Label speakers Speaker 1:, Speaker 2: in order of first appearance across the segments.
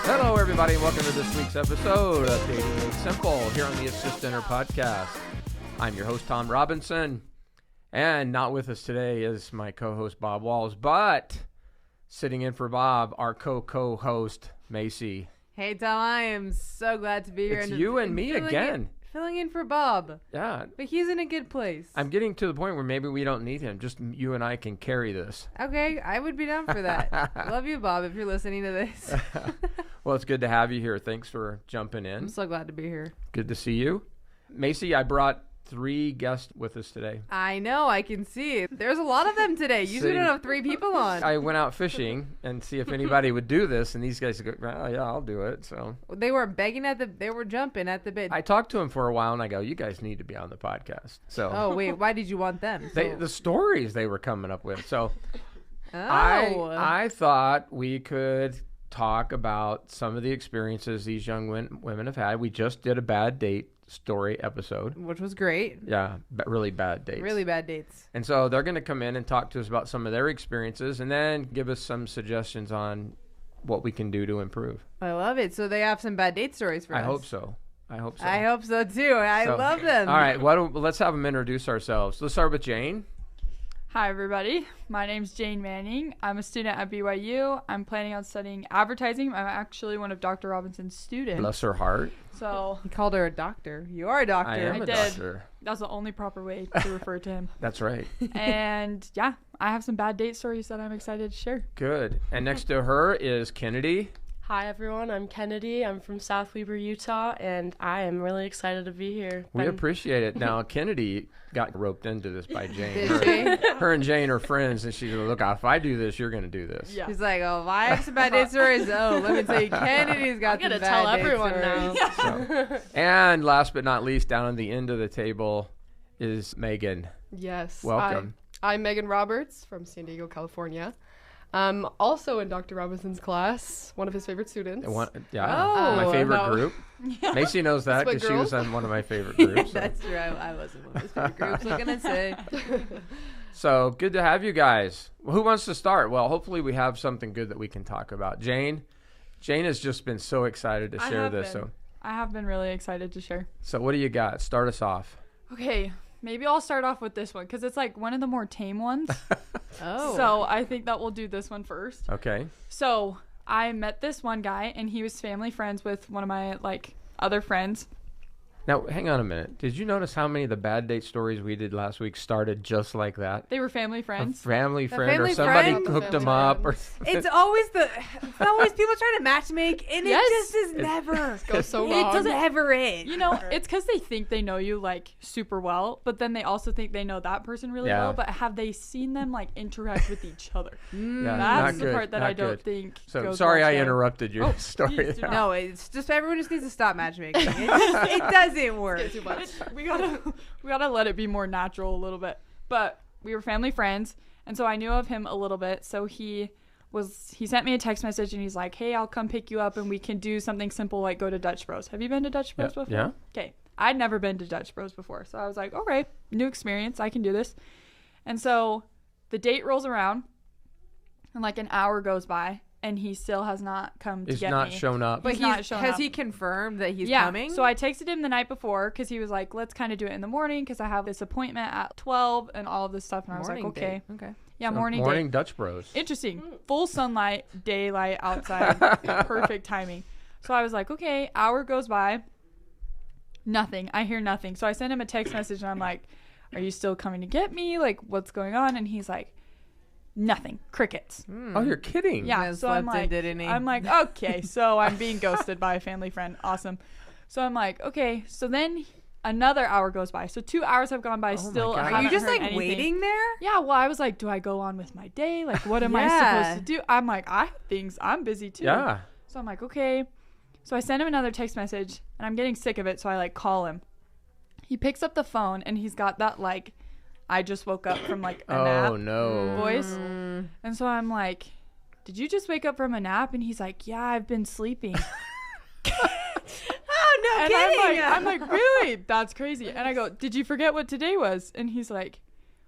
Speaker 1: Hello, everybody, and welcome to this week's episode of Dating Made Simple here on the It's Just Dinner podcast. I'm your host, Tom Robinson, and not with us today is my co-host, Bob Walls, but sitting in for Bob, our co-host, Macy.
Speaker 2: Hey, Tom, I am so glad to be here.
Speaker 1: It's you and me again.
Speaker 2: Filling in for Bob.
Speaker 1: Yeah.
Speaker 2: But he's in a good place.
Speaker 1: I'm getting to the point where maybe we don't need him. Just you and I can carry this.
Speaker 2: Okay, I would be down for that. Love you, Bob, if you're listening to this.
Speaker 1: Well, it's good to have you here. Thanks for jumping in.
Speaker 2: I'm so glad to be here.
Speaker 1: Good to see you. Macy, I brought 3 guests with us today.
Speaker 2: I know, I can see. There's a lot of them today. Usually we don't have 3 people on.
Speaker 1: I went out fishing and see if anybody would do this, and these guys go, oh, yeah, I'll do it. So
Speaker 2: they were begging they were jumping at the bit.
Speaker 1: I talked to them for a while, and I go, you guys need to be on the podcast. So
Speaker 2: oh, wait, why did you want them?
Speaker 1: The stories they were coming up with. So
Speaker 2: oh.
Speaker 1: I thought we could talk about some of the experiences these young women have had. We just did a bad date story episode,
Speaker 2: which was great.
Speaker 1: Yeah, really bad dates.
Speaker 2: Really bad dates.
Speaker 1: And so they're going to come in and talk to us about some of their experiences and then give us some suggestions on what we can do to improve.
Speaker 2: I love it. So they have some bad date stories for us.
Speaker 1: I hope so. I hope so too.
Speaker 2: I love them.
Speaker 1: All right, let's have them introduce ourselves. Let's start with Jane.
Speaker 3: Hi, everybody. My name's Jane Manning. I'm a student at BYU. I'm planning on studying advertising. I'm actually one of Dr. Robinson's students.
Speaker 1: Bless her heart.
Speaker 3: So
Speaker 2: he called her a doctor. You are a doctor.
Speaker 1: I am a doctor.
Speaker 3: That's the only proper way to refer to him.
Speaker 1: That's right.
Speaker 3: And yeah, I have some bad date stories that I'm excited to share.
Speaker 1: Good. And next to her is Kennedy.
Speaker 4: Hi, everyone. I'm Kennedy. I'm from South Weber, Utah, and I am really excited to be here.
Speaker 1: We appreciate it. Now, Kennedy got roped into this by Jane.
Speaker 2: Did she?
Speaker 1: Her and Jane are friends, and she's like, look, if I do this, you're going to do this.
Speaker 3: Yeah.
Speaker 2: She's like, oh, if I have some bad date stories, let me tell you, Kennedy's got some bad date stories.
Speaker 4: I'm going to tell everyone now.
Speaker 1: So, and last but not least, down on the end of the table is Meghan.
Speaker 5: Yes.
Speaker 1: Welcome.
Speaker 5: I'm Meghan Roberts from San Diego, California. I'm also in Dr. Robinson's class, one of his favorite students.
Speaker 1: My favorite group. Yeah. Macy knows that because she was on one of my favorite groups. So.
Speaker 2: That's true. I was in one of his favorite groups. What can I say?
Speaker 1: So good to have you guys. Well, who wants to start? Well, hopefully we have something good that we can talk about. Jane has just been so excited to share this. So
Speaker 3: I have been really excited to share.
Speaker 1: So what do you got? Start us off.
Speaker 3: Okay. Maybe I'll start off with this one because it's like one of the more tame ones.
Speaker 2: Oh.
Speaker 3: So I think that we'll do this one first.
Speaker 1: Okay.
Speaker 3: So I met this one guy and he was family friends with one of my other friends.
Speaker 1: Now, hang on a minute. Did you notice how many of the bad date stories we did last week started just like that?
Speaker 3: They were family friends.
Speaker 1: A family friend or somebody hooked them up. Or
Speaker 2: it's always people trying to matchmake, and it just is never.
Speaker 5: It goes so wrong.
Speaker 2: It doesn't ever end.
Speaker 3: You know, it's because they think they know you super well, but then they also think they know that person really well. But have they seen them interact with each other? That's the part that I don't think.
Speaker 1: So
Speaker 3: goes
Speaker 1: sorry,
Speaker 3: well
Speaker 1: I interrupted your story.
Speaker 2: No, it's just everyone just needs to stop matchmaking. It doesn't work.
Speaker 3: Too much. we gotta let it be more natural a little bit. But we were family friends, and so I knew of him a little bit. So he sent me a text message and he's like, hey, I'll come pick you up and we can do something simple like go to Dutch Bros. Have you been to Dutch Bros before?
Speaker 1: Yeah.
Speaker 3: Okay. I'd never been to Dutch Bros before. So I was like, okay, new experience. I can do this. And so the date rolls around and an hour goes by and he still has not come to get me.
Speaker 1: He's not shown up.
Speaker 2: But has he confirmed that he's coming?
Speaker 3: So I texted him the night before because he was like, let's kind of do it in the morning because I have this appointment at 12 and all of this stuff. And I was like, okay. Yeah, so
Speaker 1: morning Dutch Bros.
Speaker 3: Interesting. Full sunlight, daylight outside. Perfect timing. So I was like, okay, hour goes by. Nothing. I hear nothing. So I sent him a text message and I'm like, are you still coming to get me? What's going on? And he's like, nothing. Crickets.
Speaker 1: Oh, you're kidding.
Speaker 3: Yeah. So I'm like, okay, so I'm being ghosted by a family friend. Awesome. So I'm like, okay. So then another hour goes by. So 2 hours have gone by. Still haven't
Speaker 2: Are you just
Speaker 3: heard anything.
Speaker 2: Waiting there?
Speaker 3: Yeah. Well, I was like, do I go on with my day? What am I supposed to do? I'm like, I have things. I'm busy too.
Speaker 1: Yeah.
Speaker 3: So I'm like, okay. So I send him another text message and I'm getting sick of it. So I call him. He picks up the phone and he's got that I just woke up from a nap voice. And so I'm like, did you just wake up from a nap? And he's like, yeah, I've been sleeping.
Speaker 2: Oh, no
Speaker 3: and
Speaker 2: kidding.
Speaker 3: I'm like, really? That's crazy. And I go, did you forget what today was? And he's like,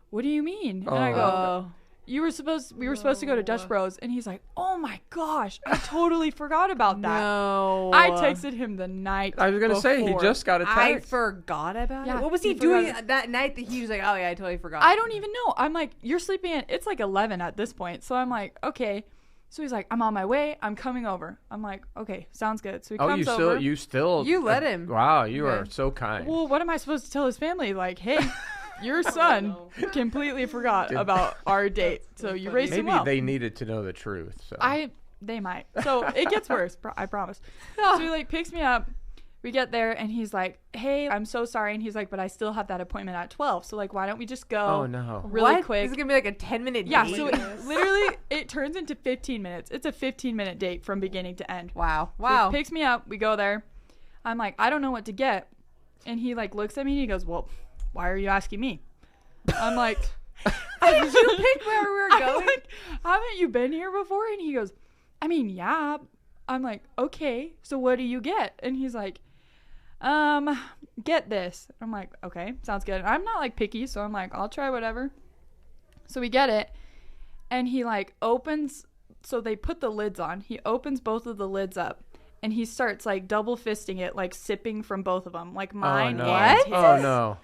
Speaker 3: what do you mean? And I go, we were supposed to go to Dutch Bros, and he's like, oh my gosh, I totally forgot about that.
Speaker 2: No.
Speaker 3: I texted him the night
Speaker 1: I was gonna say he
Speaker 3: before.
Speaker 1: just got a text.
Speaker 2: I forgot about
Speaker 3: Yeah,
Speaker 2: it. What was
Speaker 3: he
Speaker 2: he doing
Speaker 3: forgot
Speaker 2: that night that he was like, oh yeah, I totally forgot.
Speaker 3: I don't even know. I'm like, you're sleeping in. It's like 11 at this point. So I'm like, okay. So he's like, I'm on my way. I'm coming over. I'm like, okay, sounds good. So he comes over.
Speaker 1: You
Speaker 2: let him.
Speaker 1: Wow, you
Speaker 2: Okay.
Speaker 1: are so kind.
Speaker 3: Well, what am I supposed to tell his family? Like, hey, your son completely forgot about our date. So you raised him
Speaker 1: Maybe
Speaker 3: well.
Speaker 1: they needed to know the truth. So.
Speaker 3: They might. So it gets worse. I promise. So he like picks me up. We get there and he's like, hey, I'm so sorry. And he's like, but I still have that appointment at 12. So like, why don't we just go
Speaker 1: Oh no.
Speaker 3: really
Speaker 2: What?
Speaker 3: quick?
Speaker 2: This is gonna be like a 10-minute
Speaker 3: Yeah,
Speaker 2: date.
Speaker 3: so literally it turns into 15 minutes. It's a 15-minute date from beginning to end.
Speaker 2: Wow.
Speaker 3: So
Speaker 2: Wow.
Speaker 3: he picks me up. We go there. I'm like, I don't know what to get. And he like looks at me and he goes, well, why are you asking me? I'm like,
Speaker 2: Did you pick where we were
Speaker 3: I'm
Speaker 2: going?
Speaker 3: like, haven't you been here before? And he goes, I mean, yeah. I'm like, okay, so what do you get? And he's like, get this. I'm like, okay, sounds good. I'm not like picky, so I'm like, I'll try whatever. So we get it, and he like opens, so they put the lids on. He opens both of the lids up, and he starts like double fisting it, like sipping from both of them, like mine
Speaker 1: oh, no.
Speaker 3: and his.
Speaker 1: Oh no.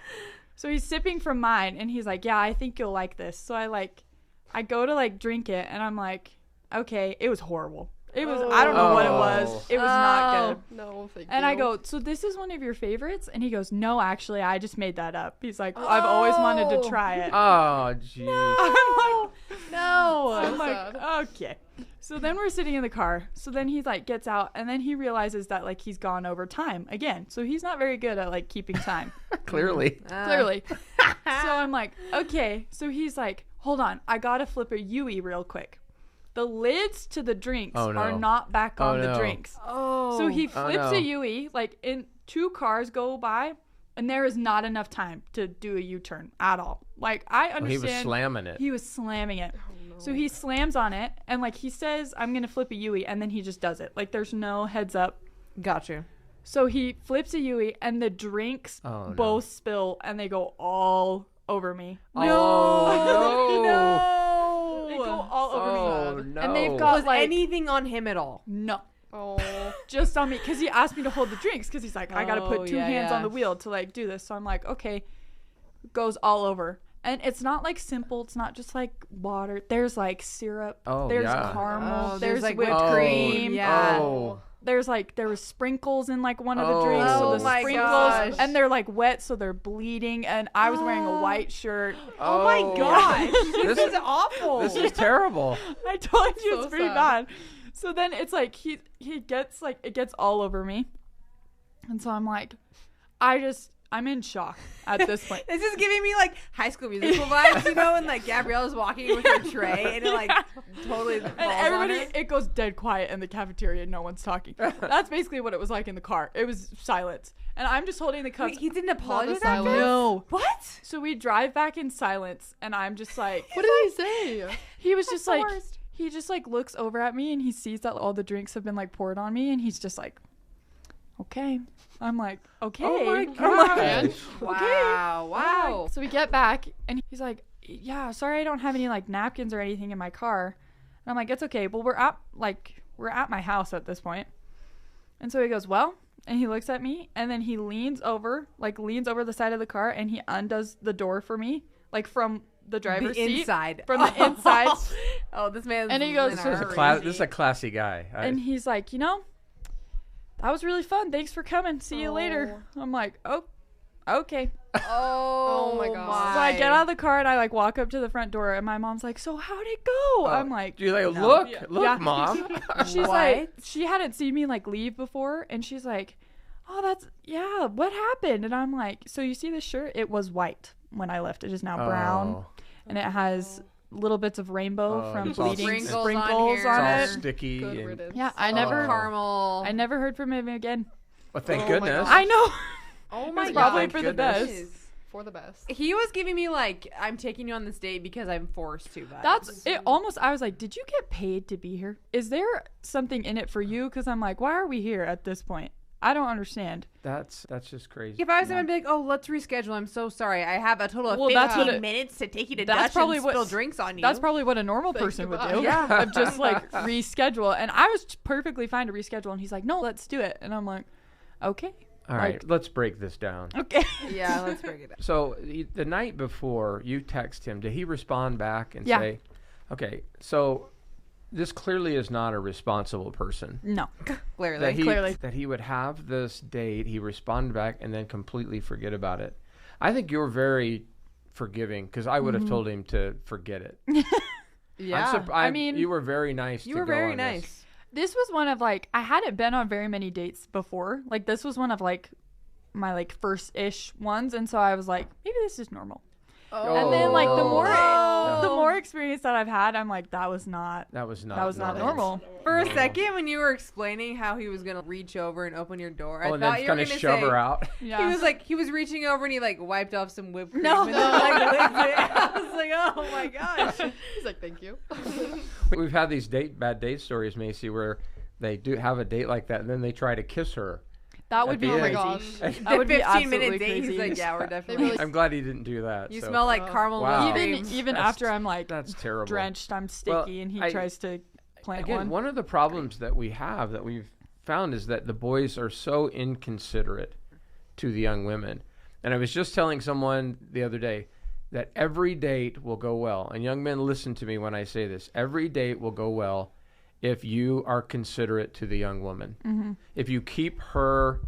Speaker 3: So he's sipping from mine, and he's like, yeah, I think you'll like this. So I go to like drink it, and I'm like, okay, it was horrible. It was, I don't know what it was. It was not good.
Speaker 5: No, thank you.
Speaker 3: And I go, so this is one of your favorites? And he goes, no, actually, I just made that up. He's like, I've always wanted to try it.
Speaker 1: Oh jeez.
Speaker 3: I'm
Speaker 5: So
Speaker 3: like,
Speaker 5: sad.
Speaker 3: okay. So then we're sitting in the car. So then he like gets out, and then he realizes that like he's gone over time again. So he's not very good at like keeping time.
Speaker 1: Clearly.
Speaker 3: Clearly. So I'm like, okay. So he's like, hold on, I gotta flip a Yui real quick. The lids to the drinks
Speaker 1: Oh, no.
Speaker 3: are not back on the
Speaker 1: no.
Speaker 3: drinks.
Speaker 2: Oh.
Speaker 3: So he flips
Speaker 1: no.
Speaker 3: a Yui, like in 2 cars go by, and there is not enough time to do a U-turn at all. Like I
Speaker 1: Oh,
Speaker 3: understand.
Speaker 1: he was slamming it.
Speaker 3: He was slamming it. So he slams on it, and like he says, I'm gonna flip a Yui, and then he just does it. Like there's no heads up.
Speaker 2: Gotcha.
Speaker 3: So he flips a Yui, and the drinks
Speaker 1: Oh, no.
Speaker 3: both spill, and they go all over me.
Speaker 1: Oh no.
Speaker 2: No.
Speaker 3: They go all over me.
Speaker 1: Oh no.
Speaker 3: And they've got
Speaker 2: Was
Speaker 3: like
Speaker 2: anything on him at all?
Speaker 3: no.
Speaker 5: Oh.
Speaker 3: Just on me, because he asked me to hold the drinks, because he's like, I gotta
Speaker 2: Oh,
Speaker 3: put 2
Speaker 2: yeah,
Speaker 3: hands
Speaker 2: yeah.
Speaker 3: on the wheel to like do this. So I'm like, okay, goes all over. And it's not like simple, it's not just like water. There's like syrup,
Speaker 1: Oh,
Speaker 3: there's
Speaker 1: yeah.
Speaker 3: caramel,
Speaker 2: Oh,
Speaker 3: there's
Speaker 2: like
Speaker 3: whipped
Speaker 1: Oh,
Speaker 3: cream.
Speaker 2: Yeah.
Speaker 1: Oh.
Speaker 3: There's like, there was sprinkles in like one of the
Speaker 1: Oh.
Speaker 3: drinks, so
Speaker 1: Oh
Speaker 3: the
Speaker 2: my
Speaker 3: sprinkles,
Speaker 2: gosh.
Speaker 3: and they're like wet, so they're bleeding. And I was wearing a white shirt.
Speaker 2: Oh my gosh.
Speaker 1: This
Speaker 2: This is awful.
Speaker 1: This is terrible.
Speaker 3: I told you
Speaker 5: So
Speaker 3: it's pretty
Speaker 5: sad.
Speaker 3: bad. So then it's like he gets like, it gets all over me, and so I'm like, I'm in shock at this point.
Speaker 2: This is giving me like High School Musical vibes, you know, and like Gabriella's walking with her tray, and it like totally falls
Speaker 3: And
Speaker 2: on
Speaker 3: everybody,
Speaker 2: her.
Speaker 3: it goes dead quiet in the cafeteria. No one's talking. That's basically what it was like in the car. It was silence, and I'm just holding the cups.
Speaker 2: Wait, he didn't apologize
Speaker 5: the
Speaker 2: after?
Speaker 5: silence.
Speaker 3: No.
Speaker 2: What?
Speaker 3: So we drive back in silence, and I'm just like,
Speaker 5: What did he say?
Speaker 3: he was just
Speaker 2: the
Speaker 3: like,
Speaker 2: worst.
Speaker 3: he just like looks over at me, and he sees that all the drinks have been like poured on me, and he's just like, okay. I'm like, okay.
Speaker 1: Oh my
Speaker 3: I'm like,
Speaker 1: god.
Speaker 2: Wow. Wow.
Speaker 3: So we get back, and he's like, yeah, sorry I don't have any like napkins or anything in my car. And I'm like, it's okay. Well, we're at my house at this point. And so he goes, well, and he looks at me, and then he leans over the side of the car, and he undoes the door for me, like from the driver's
Speaker 2: The
Speaker 3: seat.
Speaker 2: inside.
Speaker 3: From the inside.
Speaker 2: Oh, this man.
Speaker 3: And he goes,
Speaker 1: This is a classy guy.
Speaker 3: And he's like, you know, that was really fun. Thanks for coming. See you later. I'm like, oh, okay.
Speaker 2: Oh
Speaker 5: my
Speaker 2: my
Speaker 5: God.
Speaker 3: So I get out of the car and I like walk up to the front door, and my mom's like, so how'd it go? I'm like,
Speaker 1: do you like
Speaker 2: No.
Speaker 1: look,
Speaker 3: Yeah.
Speaker 1: look,
Speaker 3: Yeah.
Speaker 1: mom?
Speaker 3: she's
Speaker 2: What?
Speaker 3: like, she hadn't seen me like leave before, and she's like, oh, yeah, what happened? And I'm like, so you see this shirt? It was white when I left. It is now brown,
Speaker 1: Oh,
Speaker 3: and it has little bits of rainbow
Speaker 1: Oh,
Speaker 3: from
Speaker 1: it's all
Speaker 3: bleeding
Speaker 2: sprinkles on
Speaker 3: sprinkles
Speaker 2: here.
Speaker 3: on,
Speaker 1: it's all
Speaker 3: it.
Speaker 1: sticky.
Speaker 5: Good
Speaker 1: And,
Speaker 5: riddance.
Speaker 3: Yeah, I never,
Speaker 2: Caramel.
Speaker 3: I never heard from him again.
Speaker 1: well, thank
Speaker 5: Oh my
Speaker 1: goodness.
Speaker 5: gosh.
Speaker 3: I know.
Speaker 2: Oh
Speaker 3: It
Speaker 2: my
Speaker 3: was
Speaker 2: god.
Speaker 3: probably
Speaker 1: Thank
Speaker 3: for the
Speaker 1: goodness.
Speaker 3: best.
Speaker 5: For the best.
Speaker 2: He was giving me like, I'm taking you on this date because I'm forced to. Vibes.
Speaker 3: That's it. Almost, I was like, did you get paid to be here? Is there something in it for you? Because I'm like, why are we here at this point? I don't understand.
Speaker 1: That's just crazy.
Speaker 2: If I was him, I'd be like, "Oh, let's reschedule. I'm so sorry. I have a total of 15 minutes to take you to Dutch and spill drinks on you."
Speaker 3: That's probably what a normal person would do.
Speaker 2: Yeah.
Speaker 3: Of just like reschedule. And I was perfectly fine to reschedule. And he's like, "No, let's do it." And I'm like, "Okay."
Speaker 1: All right, let's break this down.
Speaker 3: Okay.
Speaker 2: Yeah, let's break it down.
Speaker 1: So the night before you text him, did he respond back and say, "Okay, so this clearly is not a responsible person"?
Speaker 3: No.
Speaker 2: Clearly.
Speaker 1: That he would have this date, he responded back and then completely forget about it. I think you're very forgiving because I would have told him to forget it.
Speaker 2: Yeah.
Speaker 1: I mean, you were very nice.
Speaker 2: You were very nice.
Speaker 3: This was one of like, I hadn't been on very many dates before. Like, this was one of like my like first-ish ones. And so I was like, maybe this is normal. And then like the more experience that I've had, I'm like, that was not normal.
Speaker 2: For a second, when you were explaining how he was gonna reach over and open your door, I
Speaker 1: and
Speaker 2: thought
Speaker 1: then
Speaker 2: you were
Speaker 1: kind
Speaker 2: gonna
Speaker 1: of shove
Speaker 2: say
Speaker 1: her out.
Speaker 3: Yeah.
Speaker 2: he was reaching over and he like wiped off some whipped cream.
Speaker 3: No.
Speaker 2: And then, like, licked it. I was like, oh my gosh.
Speaker 5: He's like, thank you.
Speaker 1: We've had these bad date stories, Macy, where they do have a date like that and then they try to kiss her.
Speaker 3: That would be
Speaker 1: Oh my
Speaker 3: crazy.
Speaker 5: gosh.
Speaker 3: That would be
Speaker 2: 15-minute
Speaker 3: absolutely
Speaker 2: date.
Speaker 3: crazy.
Speaker 2: He's like, yeah, we're definitely.
Speaker 1: I'm glad he didn't do that.
Speaker 2: You
Speaker 1: so.
Speaker 2: smell like caramel.
Speaker 1: Wow.
Speaker 2: Cream.
Speaker 3: Even
Speaker 1: That's-
Speaker 3: after I'm like
Speaker 1: That's terrible.
Speaker 3: drenched, I'm sticky, and he tries to plant
Speaker 1: Again, one of the problems that we have that we've found is that the boys are so inconsiderate to the young women. And I was just telling someone the other day that every date will go well. And young men, listen to me when I say this. Every date will go well if you are considerate to the young woman. Mm-hmm. If you keep her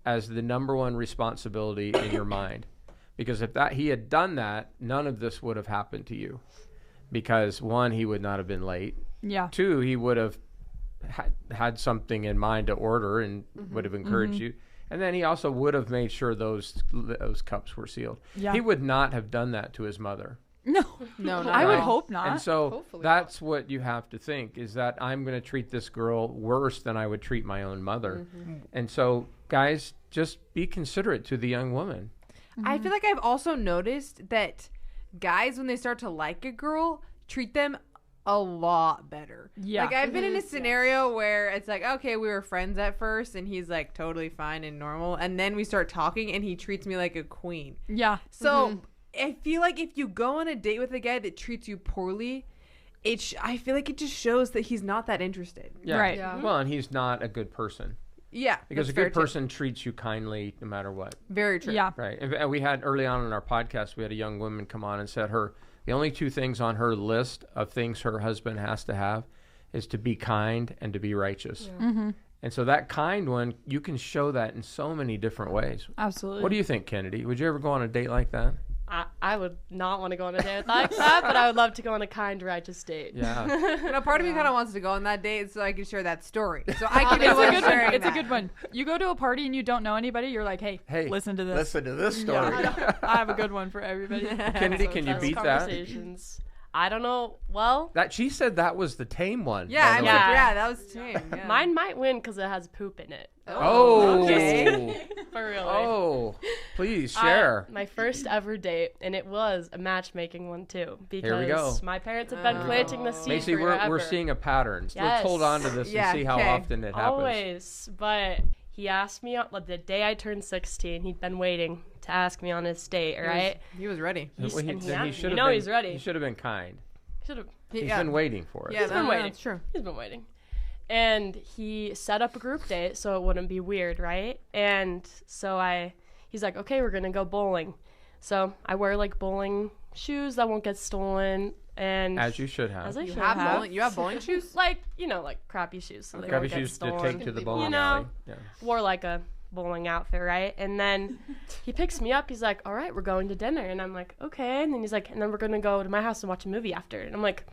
Speaker 1: as the number one responsibility in your mind. Because if he had done that, none of this would have happened to you. Because one, he would not have been late.
Speaker 3: Yeah.
Speaker 1: Two, he would have had something in mind to order and would have encouraged you. And then he also would have made sure those cups were sealed. Yeah. He would not have done that to his mother.
Speaker 3: No. I would hope not.
Speaker 1: And so
Speaker 5: Hopefully
Speaker 1: that's what you have to think, is that I'm going to treat this girl worse than I would treat my own mother. And so, guys, just be considerate to the young woman.
Speaker 2: I feel like I've also noticed that guys, when they start to like a girl, treat them a lot better.
Speaker 3: Yeah.
Speaker 2: Like, I've been in a scenario where it's like, okay, we were friends at first, and he's like totally fine and normal, and then we start talking, and he treats me like a queen.
Speaker 3: Yeah.
Speaker 2: So I feel like if you go on a date with a guy that treats you poorly, I feel like it just shows that he's not that interested.
Speaker 1: Yeah.
Speaker 3: Right.
Speaker 5: Yeah.
Speaker 1: Well, and he's not a good person.
Speaker 2: Yeah.
Speaker 1: Because
Speaker 2: that's
Speaker 1: a good
Speaker 2: fair too.
Speaker 1: person treats you kindly no matter what.
Speaker 2: Very true.
Speaker 3: Yeah.
Speaker 1: Right. And we had early on in our podcast, we had a young woman come on and said the only two things on her list of things her husband has to have is to be kind and to be righteous.
Speaker 5: Yeah.
Speaker 3: Mm-hmm.
Speaker 1: And so that kind one, you can show that in so many different ways.
Speaker 3: Absolutely.
Speaker 1: What do you think, Kennedy? Would you ever go on a date like that?
Speaker 4: I would not want to go on a date like that, but I would love to go on a kind, righteous date.
Speaker 1: Yeah.
Speaker 2: You know, part of me kind of wants to go on that date so I can share that story. So I can be the one sharing
Speaker 3: It's a
Speaker 2: that.
Speaker 3: good one. You go to a party and you don't know anybody, you're like, hey, listen to this.
Speaker 1: Listen to this story.
Speaker 3: Yeah. I have a good one for everybody.
Speaker 1: Kennedy, can you
Speaker 4: Those
Speaker 1: beat that?
Speaker 4: conversations. I don't know. Well,
Speaker 1: She said that was the tame one.
Speaker 2: Yeah,
Speaker 1: by the way.
Speaker 2: yeah, that was tame. Yeah.
Speaker 4: mine might win because it has poop in it.
Speaker 1: Oh.
Speaker 2: Okay.
Speaker 4: For real.
Speaker 1: Oh. Please share.
Speaker 4: My first ever date, and it was a matchmaking one too,
Speaker 1: Here we go.
Speaker 4: because my parents have been planting the seed
Speaker 1: Macy,
Speaker 4: forever.
Speaker 1: we're seeing a pattern. So let's
Speaker 4: Yes.
Speaker 1: hold on to this
Speaker 2: Yeah,
Speaker 1: and see how
Speaker 2: okay.
Speaker 1: often it happens.
Speaker 4: Always, but he asked me the day I turned 16. He'd been waiting to ask me on his date, right?
Speaker 2: He was ready.
Speaker 4: He's,
Speaker 1: Well,
Speaker 4: and he
Speaker 1: then
Speaker 4: asked-
Speaker 1: should
Speaker 4: you
Speaker 1: have
Speaker 4: know
Speaker 1: been-
Speaker 4: he's ready.
Speaker 1: He should have been kind.
Speaker 4: Should have.
Speaker 1: He's
Speaker 2: Yeah.
Speaker 1: been waiting for it.
Speaker 2: Yeah,
Speaker 4: He's been waiting.
Speaker 2: That's true.
Speaker 4: He's been waiting. And he set up a group date so it wouldn't be weird, right? And so he's like, okay, we're going to go bowling. So I wear like bowling shoes that won't get stolen. And
Speaker 1: As you should have.
Speaker 4: as I
Speaker 2: You
Speaker 4: should
Speaker 2: have
Speaker 4: have.
Speaker 2: bowling? You have bowling shoes?
Speaker 4: Like, like crappy shoes. So they
Speaker 1: Grab
Speaker 4: won't
Speaker 1: your
Speaker 4: get
Speaker 1: shoes to
Speaker 4: stolen.
Speaker 1: take to the bowling
Speaker 4: know.
Speaker 1: alley. Yeah.
Speaker 4: Wore like a bowling outfit, right? And then he picks me up. He's like, all right, we're going to dinner. And I'm like, okay. And then he's like, and then we're going to go to my house and watch a movie after. And I'm like,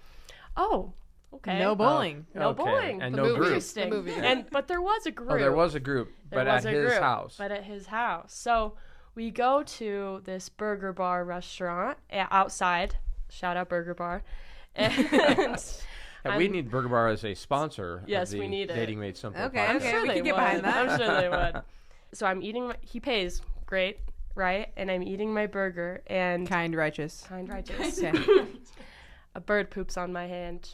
Speaker 4: oh, okay.
Speaker 2: No bowling.
Speaker 4: No
Speaker 1: Okay.
Speaker 4: bowling.
Speaker 1: And
Speaker 5: The
Speaker 1: no
Speaker 5: movie.
Speaker 1: group.
Speaker 4: Interesting.
Speaker 5: The movie.
Speaker 4: But there was a group.
Speaker 1: Oh, there was a group,
Speaker 4: There
Speaker 1: but
Speaker 4: was
Speaker 1: at
Speaker 4: a
Speaker 1: his
Speaker 4: group,
Speaker 1: house.
Speaker 4: But at his house. So we go to this burger bar restaurant outside. Shout out Burger Bar. And
Speaker 1: Yeah, we need Burger Bar as a sponsor.
Speaker 4: Yes,
Speaker 1: of the
Speaker 4: we need it.
Speaker 1: Dating Made Simple.
Speaker 2: Okay,
Speaker 1: podcast.
Speaker 4: I'm
Speaker 2: okay.
Speaker 4: sure
Speaker 2: we
Speaker 4: they
Speaker 2: can get
Speaker 4: would.
Speaker 2: behind that.
Speaker 4: I'm sure they would. So I'm eating. He pays. Great. Right? And I'm eating my burger and
Speaker 2: Kind, righteous.
Speaker 4: kind righteous.
Speaker 2: Okay.
Speaker 4: A bird poops on my hand.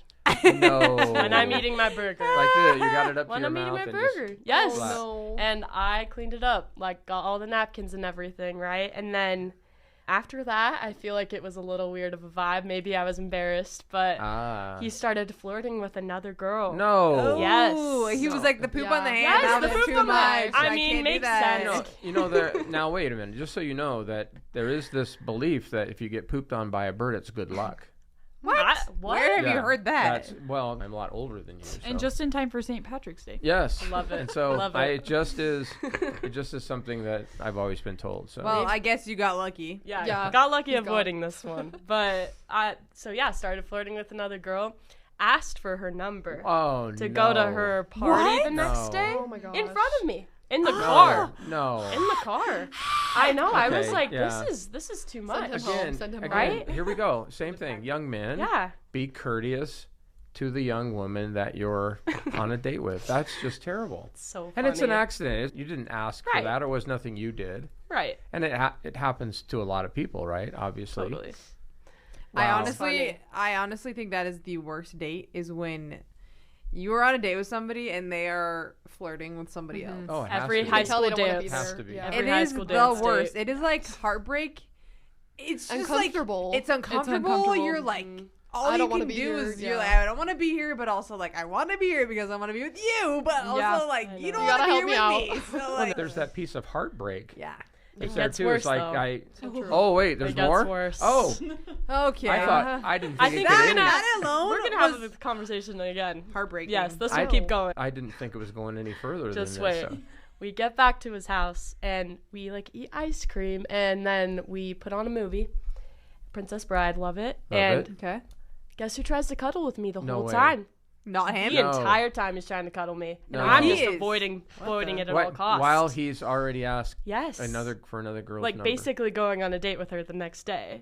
Speaker 1: No.
Speaker 4: When I'm eating my burger.
Speaker 1: Like this, you got it up to
Speaker 4: When
Speaker 1: your
Speaker 4: I'm
Speaker 1: mouth.
Speaker 4: eating my
Speaker 1: and
Speaker 4: burger.
Speaker 1: just-
Speaker 4: Yes.
Speaker 5: Oh, no.
Speaker 4: And I cleaned it up, like got all the napkins and everything, right? And then after that, I feel like it was a little weird of a vibe. Maybe I was embarrassed, but he started flirting with another girl.
Speaker 1: No.
Speaker 4: Yes.
Speaker 2: He was like the poop on the hand.
Speaker 4: Yes,
Speaker 2: that
Speaker 4: the
Speaker 2: was
Speaker 4: poop
Speaker 2: too
Speaker 4: on the hand.
Speaker 2: much.
Speaker 4: I mean,
Speaker 2: can't do
Speaker 4: makes
Speaker 2: that.
Speaker 4: sense.
Speaker 1: You know, now wait a minute. Just so you know that there is this belief that if you get pooped on by a bird, it's good luck.
Speaker 2: What?
Speaker 4: What?
Speaker 2: Where have
Speaker 1: Yeah,
Speaker 2: you heard that?
Speaker 1: Well, I'm a lot older than you.
Speaker 3: And
Speaker 1: so.
Speaker 3: just in time for St. Patrick's Day.
Speaker 1: Yes.
Speaker 4: Love it.
Speaker 1: And so
Speaker 4: Love it.
Speaker 1: it just is something that I've always been told. So
Speaker 2: Well, I guess you got lucky.
Speaker 4: Yeah. Got lucky
Speaker 5: He's
Speaker 4: avoiding this one. But started flirting with another girl, asked for her number to go to her party the next
Speaker 1: No.
Speaker 4: day
Speaker 5: Oh my gosh.
Speaker 4: in front of me. In the car.
Speaker 1: No.
Speaker 4: In the car. I know. I was
Speaker 1: Okay,
Speaker 4: like,
Speaker 1: yeah.
Speaker 4: this is too much.
Speaker 5: him home. Send him
Speaker 4: Right?
Speaker 1: Here we go. Same thing. Young men,
Speaker 4: Yeah.
Speaker 1: be courteous to the young woman that you're on a date with. That's just terrible.
Speaker 4: So funny.
Speaker 1: And it's an accident. You didn't ask for
Speaker 4: Right.
Speaker 1: that. It was nothing you did.
Speaker 4: Right.
Speaker 1: And it happens to a lot of people, right? Obviously.
Speaker 4: Totally.
Speaker 1: Wow.
Speaker 2: I honestly think that is the worst date is when you are on a date with somebody and they are flirting with somebody else.
Speaker 1: Oh, it has
Speaker 4: Every
Speaker 1: to
Speaker 4: high
Speaker 1: be.
Speaker 5: Tell they
Speaker 4: school
Speaker 5: don't wanna be
Speaker 4: dance.
Speaker 1: Has
Speaker 5: there.
Speaker 1: to be.
Speaker 5: Yeah.
Speaker 4: Every
Speaker 2: It
Speaker 4: high
Speaker 2: is
Speaker 4: school
Speaker 2: the
Speaker 4: dance
Speaker 2: worst.
Speaker 4: date.
Speaker 2: It is like heartbreak. It's just
Speaker 5: Uncomfortable.
Speaker 2: Like, it's uncomfortable.
Speaker 3: uncomfortable.
Speaker 2: You're like, all
Speaker 5: I
Speaker 2: you
Speaker 5: don't
Speaker 2: can
Speaker 5: wanna be
Speaker 2: do
Speaker 5: here,
Speaker 2: is you're
Speaker 5: yeah.
Speaker 2: like, I don't want to be here, but also like I want to be here because I want to be with you, but also
Speaker 3: Yeah,
Speaker 2: like
Speaker 4: I
Speaker 2: you
Speaker 4: know.
Speaker 2: don't
Speaker 5: You
Speaker 2: want to
Speaker 5: gotta
Speaker 2: be
Speaker 5: help
Speaker 2: here
Speaker 5: me
Speaker 2: with me. So like,
Speaker 1: There's that piece of heartbreak.
Speaker 2: yeah.
Speaker 1: It's
Speaker 4: It
Speaker 1: there
Speaker 4: gets
Speaker 1: too.
Speaker 4: worse,
Speaker 1: It's like
Speaker 4: though.
Speaker 1: oh wait, there's
Speaker 4: It gets
Speaker 1: more.
Speaker 4: worse.
Speaker 1: Oh,
Speaker 2: Okay.
Speaker 1: I thought I didn't
Speaker 4: I
Speaker 1: think
Speaker 4: think
Speaker 1: it
Speaker 4: we're
Speaker 1: could end.
Speaker 4: gonna-
Speaker 2: that alone
Speaker 4: We're gonna have
Speaker 2: was
Speaker 4: a conversation again.
Speaker 2: heartbreaking.
Speaker 4: Yes, this
Speaker 1: I-
Speaker 4: will keep going.
Speaker 1: I didn't think it was going any further
Speaker 4: Just
Speaker 1: than
Speaker 4: wait.
Speaker 1: this. So.
Speaker 4: We get back to his house and we like eat ice cream and then we put on a movie. Princess Bride, love it.
Speaker 1: Love
Speaker 4: and
Speaker 1: it.
Speaker 2: Okay.
Speaker 4: guess who tries to cuddle with me the
Speaker 1: No
Speaker 4: whole
Speaker 1: way.
Speaker 4: time?
Speaker 2: Not him.
Speaker 4: The
Speaker 1: No.
Speaker 4: entire time he's trying to cuddle me. And
Speaker 1: No.
Speaker 4: I'm
Speaker 1: He
Speaker 4: just
Speaker 2: is.
Speaker 4: avoiding it at all
Speaker 1: What,
Speaker 4: costs.
Speaker 1: while he's already asked
Speaker 4: yes.
Speaker 1: another girl's
Speaker 4: like
Speaker 1: number.
Speaker 4: basically going on a date with her the next day.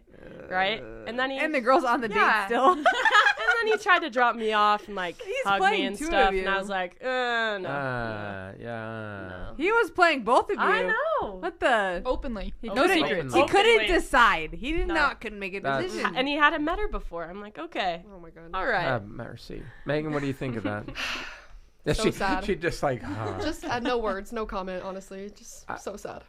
Speaker 4: Right? And then he
Speaker 2: And the girl's on the
Speaker 4: Yeah.
Speaker 2: date still.
Speaker 4: and then he tried to drop me off and like
Speaker 2: He's
Speaker 4: hug me
Speaker 2: playing
Speaker 4: and
Speaker 2: two of
Speaker 4: stuff and
Speaker 2: you.
Speaker 4: I was like, no.
Speaker 1: Yeah.
Speaker 2: He was playing both of you.
Speaker 4: I know.
Speaker 2: What the?
Speaker 3: Openly.
Speaker 2: He
Speaker 4: No
Speaker 2: couldn't.
Speaker 4: secrets.
Speaker 2: He couldn't
Speaker 4: Openly.
Speaker 2: decide. He did
Speaker 4: No.
Speaker 2: not couldn't make a
Speaker 1: That's-
Speaker 2: decision.
Speaker 4: And he hadn't met her before. I'm like, okay.
Speaker 5: Oh my god.
Speaker 4: All right.
Speaker 1: Have mercy, Megan. What do you think of that? Yeah,
Speaker 5: So sad.
Speaker 1: She just like.
Speaker 5: Just no words, no comment. Honestly, just so sad.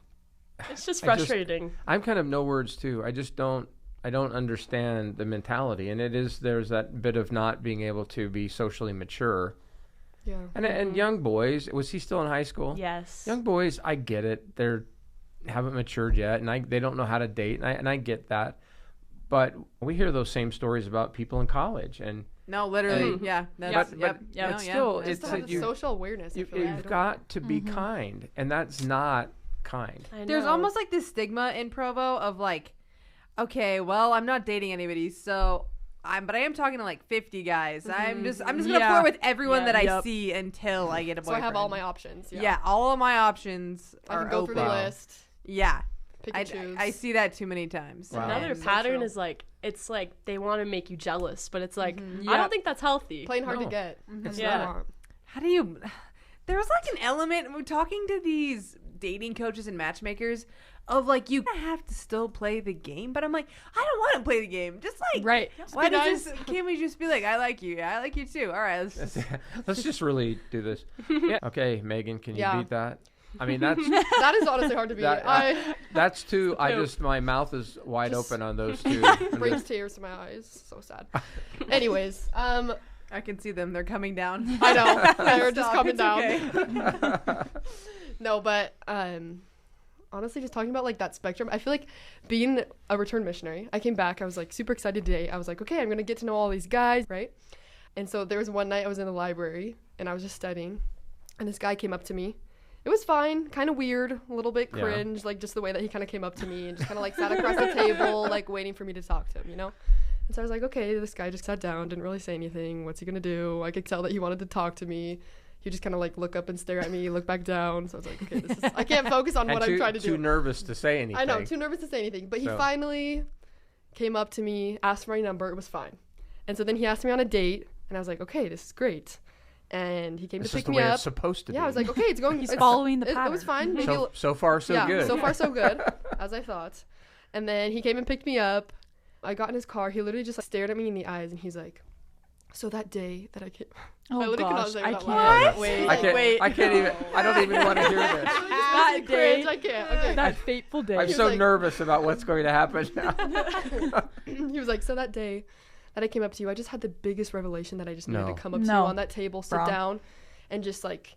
Speaker 4: It's just
Speaker 1: I just-
Speaker 4: frustrating.
Speaker 1: I'm kind of no words too. I just don't. I don't understand the mentality, and there's that bit of not being able to be socially mature.
Speaker 5: Yeah.
Speaker 1: And young boys, was he still in high school?
Speaker 4: Yes.
Speaker 1: Young boys, I get it. They're haven't matured yet, and they don't know how to date, and I get that. But we hear those same stories about people in college, and
Speaker 2: No, literally. Yeah. That's,
Speaker 1: but
Speaker 2: yep.
Speaker 1: but
Speaker 2: No,
Speaker 1: still,
Speaker 2: yeah.
Speaker 1: it's
Speaker 5: Just to have
Speaker 1: that
Speaker 5: the social awareness. I feel like.
Speaker 1: you've got to be kind, and that's not kind.
Speaker 4: I
Speaker 2: There's
Speaker 4: know.
Speaker 2: almost like this stigma in Provo of like, okay, well, I'm not dating anybody, so but I am talking to like 50 guys. I'm just gonna
Speaker 3: Yeah.
Speaker 2: flirt with everyone
Speaker 4: Yeah.
Speaker 2: that I
Speaker 3: Yep.
Speaker 2: see until I get a
Speaker 5: So
Speaker 2: boyfriend.
Speaker 5: I have all my options.
Speaker 2: Yeah, all of my options
Speaker 5: I
Speaker 2: are
Speaker 5: can go through the
Speaker 2: open.
Speaker 1: Wow.
Speaker 5: list.
Speaker 2: Yeah,
Speaker 5: Pick
Speaker 2: I,
Speaker 5: and choose.
Speaker 2: I see that too many times.
Speaker 1: Wow.
Speaker 4: Another
Speaker 2: And-
Speaker 4: pattern
Speaker 5: true.
Speaker 4: is like it's like they want to make you jealous, but it's like I
Speaker 3: Yeah.
Speaker 4: don't think that's healthy.
Speaker 5: Plain hard
Speaker 1: No.
Speaker 5: to get.
Speaker 1: It's
Speaker 4: Yeah.
Speaker 1: not.
Speaker 2: How do you? There was like an element we're talking to these dating coaches and matchmakers of like you have to still play the game, but I'm like I don't want to play the game. Just like
Speaker 3: Right.
Speaker 2: why
Speaker 5: be
Speaker 2: does
Speaker 5: nice.
Speaker 2: this? Can't we just be like I like you? I like you too. All right, let's just,
Speaker 1: Let's just really do this. Yeah. Okay, Megan, can you
Speaker 5: Yeah.
Speaker 1: beat that? I mean, that's
Speaker 5: That is honestly hard to beat.
Speaker 1: That- that's two. I
Speaker 4: poop.
Speaker 1: just my mouth is wide
Speaker 5: Just-
Speaker 1: open on those two.
Speaker 5: brings tears to my eyes. So sad. Anyways,
Speaker 2: I can see them. They're coming down.
Speaker 5: I know they're just
Speaker 2: Stop,
Speaker 5: coming
Speaker 2: it's
Speaker 5: down.
Speaker 2: okay.
Speaker 5: No, but honestly, just talking about like that spectrum, I feel like being a return missionary, I came back, I was like super excited today. I was like, okay, I'm gonna get to know all these guys, right? And so there was one night I was in the library and I was just studying, and this guy came up to me. It was fine, kind of weird, a little bit
Speaker 1: Yeah.
Speaker 5: cringe, like just the way that he kind of came up to me and just kind of like sat across the table, like waiting for me to talk to him, you know? And so I was like, okay, this guy just sat down, didn't really say anything. What's he gonna do? I could tell that he wanted to talk to me. He just kind of like look up and stare at me, look back down. So I was like, okay, this is, I can't focus on
Speaker 1: And
Speaker 5: what I'm trying to
Speaker 1: too
Speaker 5: do.
Speaker 1: nervous to say anything.
Speaker 5: I know, too nervous to say anything. But he
Speaker 1: So-
Speaker 5: finally came up to me, asked for my number. It was fine. And so then he asked me on a date, and I was like, okay, this is great. And he came
Speaker 1: This
Speaker 5: to
Speaker 1: is
Speaker 5: pick
Speaker 1: the
Speaker 5: me
Speaker 1: way
Speaker 5: up.
Speaker 1: it's supposed to be.
Speaker 5: Yeah, I was like, okay, it's going.
Speaker 3: He's
Speaker 5: it's-
Speaker 3: following the
Speaker 5: It was
Speaker 3: pattern.
Speaker 5: fine. Maybe
Speaker 1: so far so
Speaker 5: yeah,
Speaker 1: good.
Speaker 5: so far so good, as I thought. And then he came and picked me up. I got in his car. He literally just like, stared at me in the eyes, and he's like, So that day that I came,
Speaker 3: Oh
Speaker 5: I literally
Speaker 3: gosh,
Speaker 5: say
Speaker 3: I
Speaker 5: it out
Speaker 3: can't.
Speaker 5: loud.
Speaker 3: Wait,
Speaker 1: I can't even. I don't even want to hear this.
Speaker 3: That day,
Speaker 5: I can't. Okay.
Speaker 3: that fateful day.
Speaker 1: I'm
Speaker 5: He was
Speaker 1: so
Speaker 5: like-
Speaker 1: nervous about what's going to happen now.
Speaker 5: He was like, so that day that I came up to you, I just had the biggest revelation that I just needed
Speaker 1: No.
Speaker 5: to come up to you
Speaker 3: No.
Speaker 5: on that table, sit
Speaker 3: Bro.
Speaker 5: down, and just like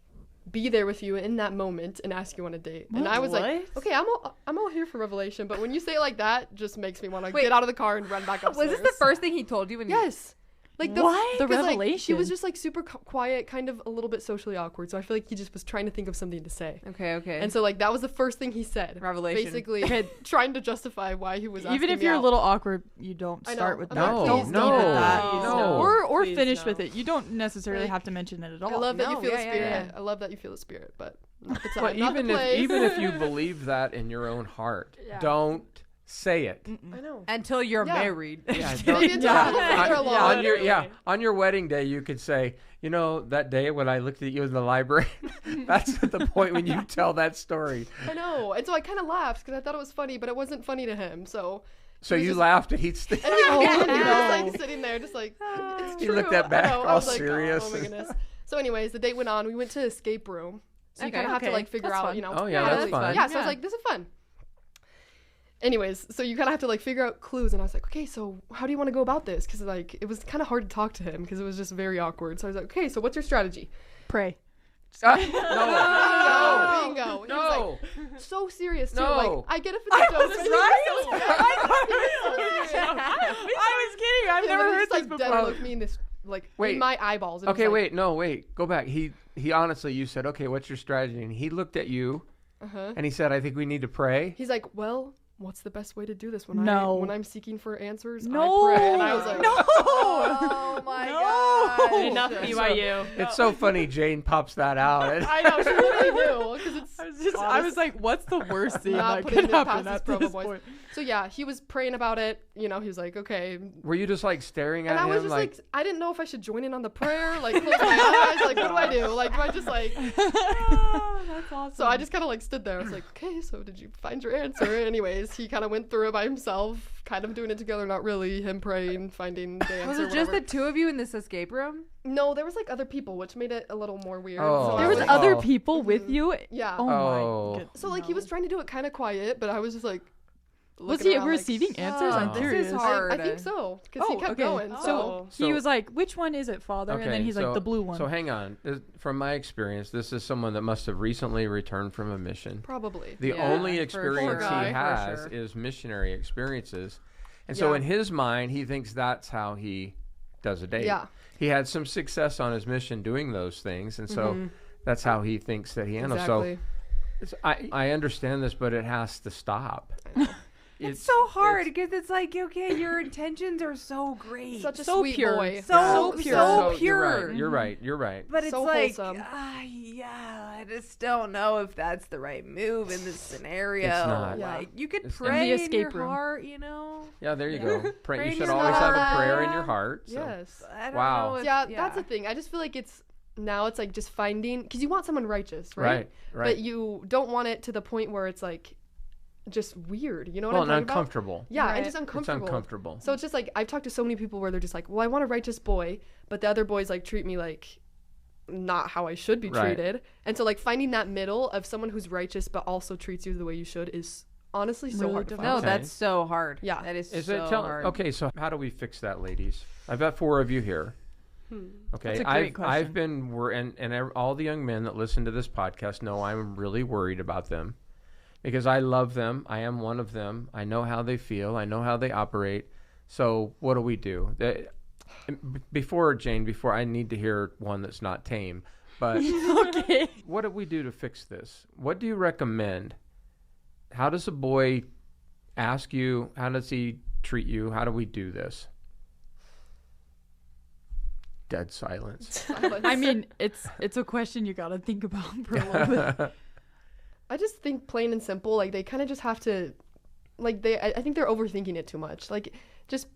Speaker 5: be there with you in that moment and ask you on a date. And I was like, okay, I'm all here for revelation, but when you say it like that, just makes me want to
Speaker 2: Wait.
Speaker 5: get out of the car and run back upstairs.
Speaker 2: Was this the first thing he told you when
Speaker 5: Yes. Like the
Speaker 3: What? The
Speaker 5: 'cause, like, he
Speaker 3: revelation.
Speaker 5: was just like super quiet, kind of a little bit socially awkward. So I feel like he just was trying to think of something to say.
Speaker 2: Okay.
Speaker 5: And so like that was the first thing he said.
Speaker 2: Revelation.
Speaker 5: Basically trying to justify why he was asking
Speaker 3: Even if
Speaker 5: me
Speaker 3: you're a
Speaker 5: out.
Speaker 3: little awkward, you don't
Speaker 5: I know.
Speaker 3: start with
Speaker 5: I'm
Speaker 3: that.
Speaker 5: not-
Speaker 3: Don't
Speaker 5: please
Speaker 3: leave
Speaker 1: no,
Speaker 3: with that.
Speaker 1: no.
Speaker 3: Or
Speaker 4: Please
Speaker 3: finish
Speaker 4: no.
Speaker 3: with it. You don't necessarily
Speaker 5: Like,
Speaker 3: have to mention it at all.
Speaker 5: I love that you
Speaker 2: No,
Speaker 5: feel
Speaker 2: yeah,
Speaker 5: the
Speaker 2: yeah,
Speaker 5: spirit.
Speaker 2: yeah.
Speaker 5: I love that you feel the spirit, but not the time.
Speaker 1: But
Speaker 5: not the
Speaker 1: even if
Speaker 5: place.
Speaker 1: even if you believe that in your own heart,
Speaker 3: Yeah.
Speaker 1: don't say it.
Speaker 5: I know.
Speaker 2: Until you're
Speaker 5: Yeah.
Speaker 2: married.
Speaker 1: Yeah,
Speaker 5: Maybe
Speaker 1: don't-
Speaker 5: it's a little further along.
Speaker 1: on your wedding day, you could say, you know, that day when I looked at you in the library. That's at the point when you tell that story.
Speaker 5: I know. And so I kind of laughed because I thought it was funny, but it wasn't funny to him. So
Speaker 1: So
Speaker 5: was
Speaker 1: you
Speaker 5: just-
Speaker 1: laughed and he'd stay.
Speaker 5: and he was
Speaker 3: no.
Speaker 5: like sitting there just like, it's
Speaker 1: He
Speaker 5: true.
Speaker 1: looked at back
Speaker 5: I know. I
Speaker 1: all
Speaker 5: was like,
Speaker 1: serious.
Speaker 5: Oh my goodness. So anyways, the date went on. We went to escape room. So you
Speaker 2: Okay,
Speaker 5: kind of have to
Speaker 3: okay.
Speaker 5: like figure
Speaker 3: That's
Speaker 5: out,
Speaker 3: fun.
Speaker 5: you know.
Speaker 1: Oh, yeah,
Speaker 2: that's
Speaker 5: that's
Speaker 2: fun.
Speaker 5: Yeah, so I was
Speaker 3: Yeah.
Speaker 5: like, this is fun. Anyways, so you kind of have to like figure out clues, and I was like, okay, so how do you want to go about this? Because like it was kind of hard to talk to him because it was just very awkward. So I was like, okay, so what's your strategy?
Speaker 3: Pray.
Speaker 1: No.
Speaker 5: Bingo. He was
Speaker 1: No.
Speaker 5: like, so serious too.
Speaker 1: No.
Speaker 5: Like I get it for the jokes.
Speaker 3: I was kidding. I've never heard this
Speaker 5: Dead
Speaker 3: before.
Speaker 5: looked me in this like
Speaker 1: Wait.
Speaker 5: in my eyeballs. and was
Speaker 1: Okay,
Speaker 5: like,
Speaker 1: wait. Go back. He honestly, you said, okay, what's your strategy? And he looked at you
Speaker 5: Uh-huh.
Speaker 1: and he said, I think we need to pray.
Speaker 5: He's like, well, what's the best way to do this when
Speaker 3: No.
Speaker 5: when I'm seeking for answers?
Speaker 3: No.
Speaker 5: I pray. And I was like,
Speaker 3: No.
Speaker 2: Oh my god.
Speaker 4: Enough BYU.
Speaker 1: It's so funny. Jane pops that out. And
Speaker 5: I know she really knew because it's.
Speaker 3: I was like, what's the worst thing
Speaker 5: Not
Speaker 3: that
Speaker 5: putting
Speaker 3: could
Speaker 5: it past
Speaker 3: happen
Speaker 5: these
Speaker 3: at
Speaker 5: promo
Speaker 3: this
Speaker 5: boys.
Speaker 3: point?
Speaker 5: So yeah, he was praying about it. You know, he was like, okay.
Speaker 1: were you just like staring at
Speaker 5: And I
Speaker 1: him?
Speaker 5: was just like, I didn't know if I should join in on the prayer, like close my eyes, like what do I do? Like do I just like?
Speaker 3: Oh, that's awesome.
Speaker 5: So I just kind of like stood there. I was like, okay, so did you find your answer? Anyways, he kind of went through it by himself, kind of doing it together, not really. Him praying, finding the answer.
Speaker 2: Was it just
Speaker 5: whatever.
Speaker 2: the two of you in this escape room?
Speaker 5: No, there was like other people, which made it a little more weird.
Speaker 1: Oh.
Speaker 5: So
Speaker 3: there
Speaker 5: I
Speaker 3: was
Speaker 5: like,
Speaker 3: other
Speaker 1: Oh.
Speaker 3: people with you.
Speaker 5: Yeah.
Speaker 3: Oh,
Speaker 1: Oh.
Speaker 3: my goodness.
Speaker 5: So like he was trying to do it kind of quiet, but I was just like.
Speaker 3: Was
Speaker 5: looking
Speaker 3: he
Speaker 5: around, like,
Speaker 3: receiving answers? I'm
Speaker 1: Oh.
Speaker 2: This
Speaker 3: curious.
Speaker 2: is hard.
Speaker 5: I think so, because he
Speaker 3: Oh,
Speaker 5: kept
Speaker 3: okay.
Speaker 5: going.
Speaker 3: So
Speaker 1: So-
Speaker 3: he was like, "Which one is it, Father?" And then he's like, "The blue one."
Speaker 1: So hang on. From my experience, this is someone that must have recently returned from a mission.
Speaker 5: Probably.
Speaker 1: The
Speaker 2: Yeah,
Speaker 1: only
Speaker 2: for
Speaker 1: experience
Speaker 5: sure.
Speaker 1: he
Speaker 5: For
Speaker 1: has
Speaker 2: sure.
Speaker 1: is missionary experiences. And so
Speaker 5: Yeah.
Speaker 1: in his mind, he thinks that's how he does a date.
Speaker 5: Yeah.
Speaker 1: He had some success on his mission doing those things. And so that's how he thinks that he handles.
Speaker 5: Exactly.
Speaker 1: So I understand this, but it has to stop.
Speaker 2: It's so hard because it's like, okay, your intentions are so great.
Speaker 5: Such a
Speaker 3: So
Speaker 5: sweet
Speaker 3: pure.
Speaker 5: boy.
Speaker 2: So
Speaker 3: pure.
Speaker 2: So
Speaker 1: You're
Speaker 2: pure.
Speaker 1: right. You're right.
Speaker 2: But it's
Speaker 5: So
Speaker 2: like,
Speaker 5: wholesome.
Speaker 2: yeah, I just don't know if that's the right move in this scenario.
Speaker 1: It's not.
Speaker 5: Yeah.
Speaker 2: Like, you could
Speaker 1: It's
Speaker 2: pray
Speaker 3: not. The
Speaker 2: in
Speaker 3: escape
Speaker 2: your
Speaker 3: room.
Speaker 2: heart, you know?
Speaker 1: Yeah, there you go.
Speaker 2: Pray
Speaker 1: You
Speaker 2: in
Speaker 1: should
Speaker 2: your
Speaker 1: always have a
Speaker 2: heart.
Speaker 1: prayer in your heart. So.
Speaker 5: Yes.
Speaker 2: I don't
Speaker 1: Wow.
Speaker 2: know if,
Speaker 5: Yeah, that's the thing. I just feel like it's like just finding, because you want someone righteous, right?
Speaker 1: Right.
Speaker 5: But you don't want it to the point where it's like just weird. You know what
Speaker 1: Well,
Speaker 5: I'm
Speaker 1: and
Speaker 5: talking about?
Speaker 1: uncomfortable.
Speaker 5: Yeah,
Speaker 2: Right.
Speaker 5: and just
Speaker 1: It's
Speaker 5: uncomfortable.
Speaker 1: uncomfortable.
Speaker 5: So it's just like I've talked to so many people where they're just like, well, I want a righteous boy, but the other boys like treat me like not how I should be
Speaker 1: Right.
Speaker 5: treated. And so like finding that middle of someone who's righteous but also treats you the way you should is honestly so
Speaker 3: Really
Speaker 5: hard to
Speaker 3: difficult.
Speaker 5: find.
Speaker 2: No,
Speaker 1: Okay.
Speaker 2: that's so hard.
Speaker 5: Yeah.
Speaker 2: That is,
Speaker 1: Is
Speaker 2: so
Speaker 1: it
Speaker 2: hard.
Speaker 1: okay? So how do we fix that, ladies? I've got 4 of you here. Okay,
Speaker 3: That's a great question.
Speaker 1: I've been all the young men that listen to this podcast know I'm really worried about them because I love them. I am one of them. I know how they feel. I know how they operate. So what do we do? Before I need to hear one that's not tame. But
Speaker 3: Okay.
Speaker 1: what do we do to fix this? What do you recommend? How does a boy ask you? How does he treat you? How do we do this? Dead silence.
Speaker 3: I mean, it's a question you gotta think about for a little bit.
Speaker 5: I just think plain and simple, like they kind of just have to, like I think they're overthinking it too much. Like just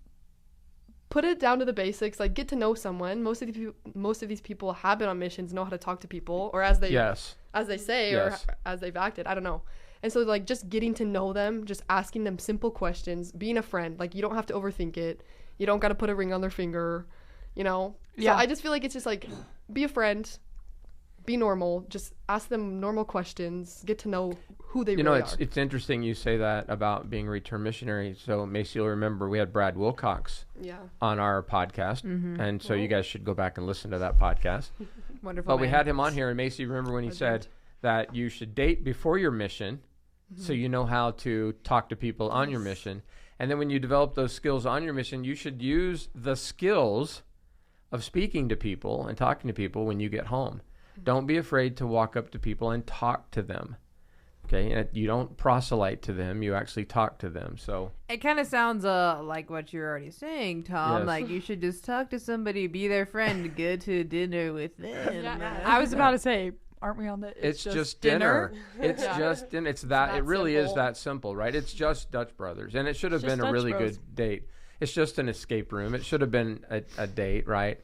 Speaker 5: put it down to the basics. Like get to know someone. Most of these people have been on missions, know how to talk to people, or as they
Speaker 1: Yes.
Speaker 5: say,
Speaker 1: Yes.
Speaker 5: or as they've acted. I don't know. And so like just getting to know them, just asking them simple questions, being a friend. Like you don't have to overthink it. You don't got to put a ring on their finger. you know?
Speaker 3: Yeah.
Speaker 5: So I just feel like it's just like, be a friend, be normal, just ask them normal questions, get to know who they really are.
Speaker 1: It's interesting you say that about being a return missionary. So Macy, you'll remember we had Brad Wilcox on our podcast. And so you guys should go back and listen to that podcast.
Speaker 2: Wonderful.
Speaker 1: But we had him on here, and Macy, remember when he said that you should date before your mission so you know how to talk to people on your mission. And then when you develop those skills on your mission, you should use the skills of speaking to people and talking to people when you get home. Don't be afraid to walk up to people and talk to them. Okay, and you don't proselyte to them, you actually talk to them. So
Speaker 2: it kind of sounds like what you're already saying, Tom.
Speaker 1: Yes.
Speaker 2: Like you should just talk to somebody, be their friend, go to dinner with them.
Speaker 3: Yeah. I was about to say, aren't we on the
Speaker 1: it's just dinner. It's just dinner. It's that it really is
Speaker 5: simple.
Speaker 1: that simple, right? It's just Dutch Brothers, and it should have been a
Speaker 4: Dutch
Speaker 1: really
Speaker 4: Bros.
Speaker 1: good date. It's just an escape room. It should have been a date, right?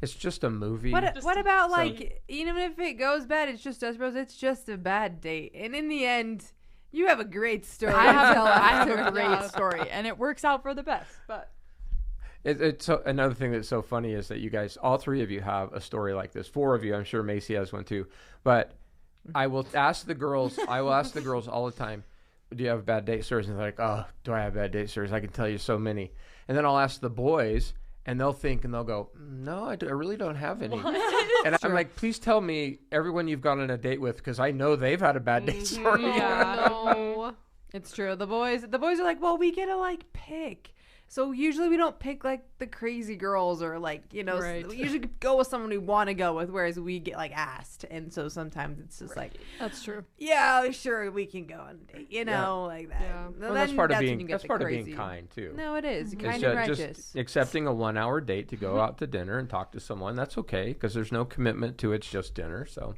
Speaker 1: It's just a movie.
Speaker 2: What about like even if it goes bad, it's just us bros. It's just a bad date, and in the end, you have a great story.
Speaker 3: I have
Speaker 2: to
Speaker 3: a great
Speaker 5: Yeah.
Speaker 3: story, and it works out for the best. But
Speaker 1: It's so, another thing that's so funny is that you guys, all three of you, have a story like this. 4 of you, I'm sure Macy has one too. But I will ask the girls. I will ask the girls all the time, "Do you have bad date stories?" And they're like, "Oh, do I have bad date stories? I can tell you so many." And then I'll ask the boys. And they'll think and they'll go, "No, I really don't have any." And I'm like, "Please tell me everyone you've gone on a date with, because I know they've had a bad date story."
Speaker 5: No.
Speaker 2: It's true. The boys are like, well, we get to like pick. So usually we don't pick like the crazy girls or like,
Speaker 5: Right.
Speaker 2: we usually go with someone we want to go with, whereas we get like asked. And so sometimes it's just like,
Speaker 3: that's true.
Speaker 2: yeah, sure, we can go on a date, like that.
Speaker 5: Yeah.
Speaker 2: And
Speaker 1: Well, that's
Speaker 2: then
Speaker 1: part of
Speaker 2: when
Speaker 1: being
Speaker 2: you get
Speaker 1: that's
Speaker 2: the
Speaker 1: part of
Speaker 2: crazy.
Speaker 1: being kind too.
Speaker 2: No, it is.
Speaker 1: It's
Speaker 2: Kind and righteous.
Speaker 1: just accepting a 1-hour date to go out to dinner and talk to someone. That's okay, because there's no commitment to it's just dinner. So,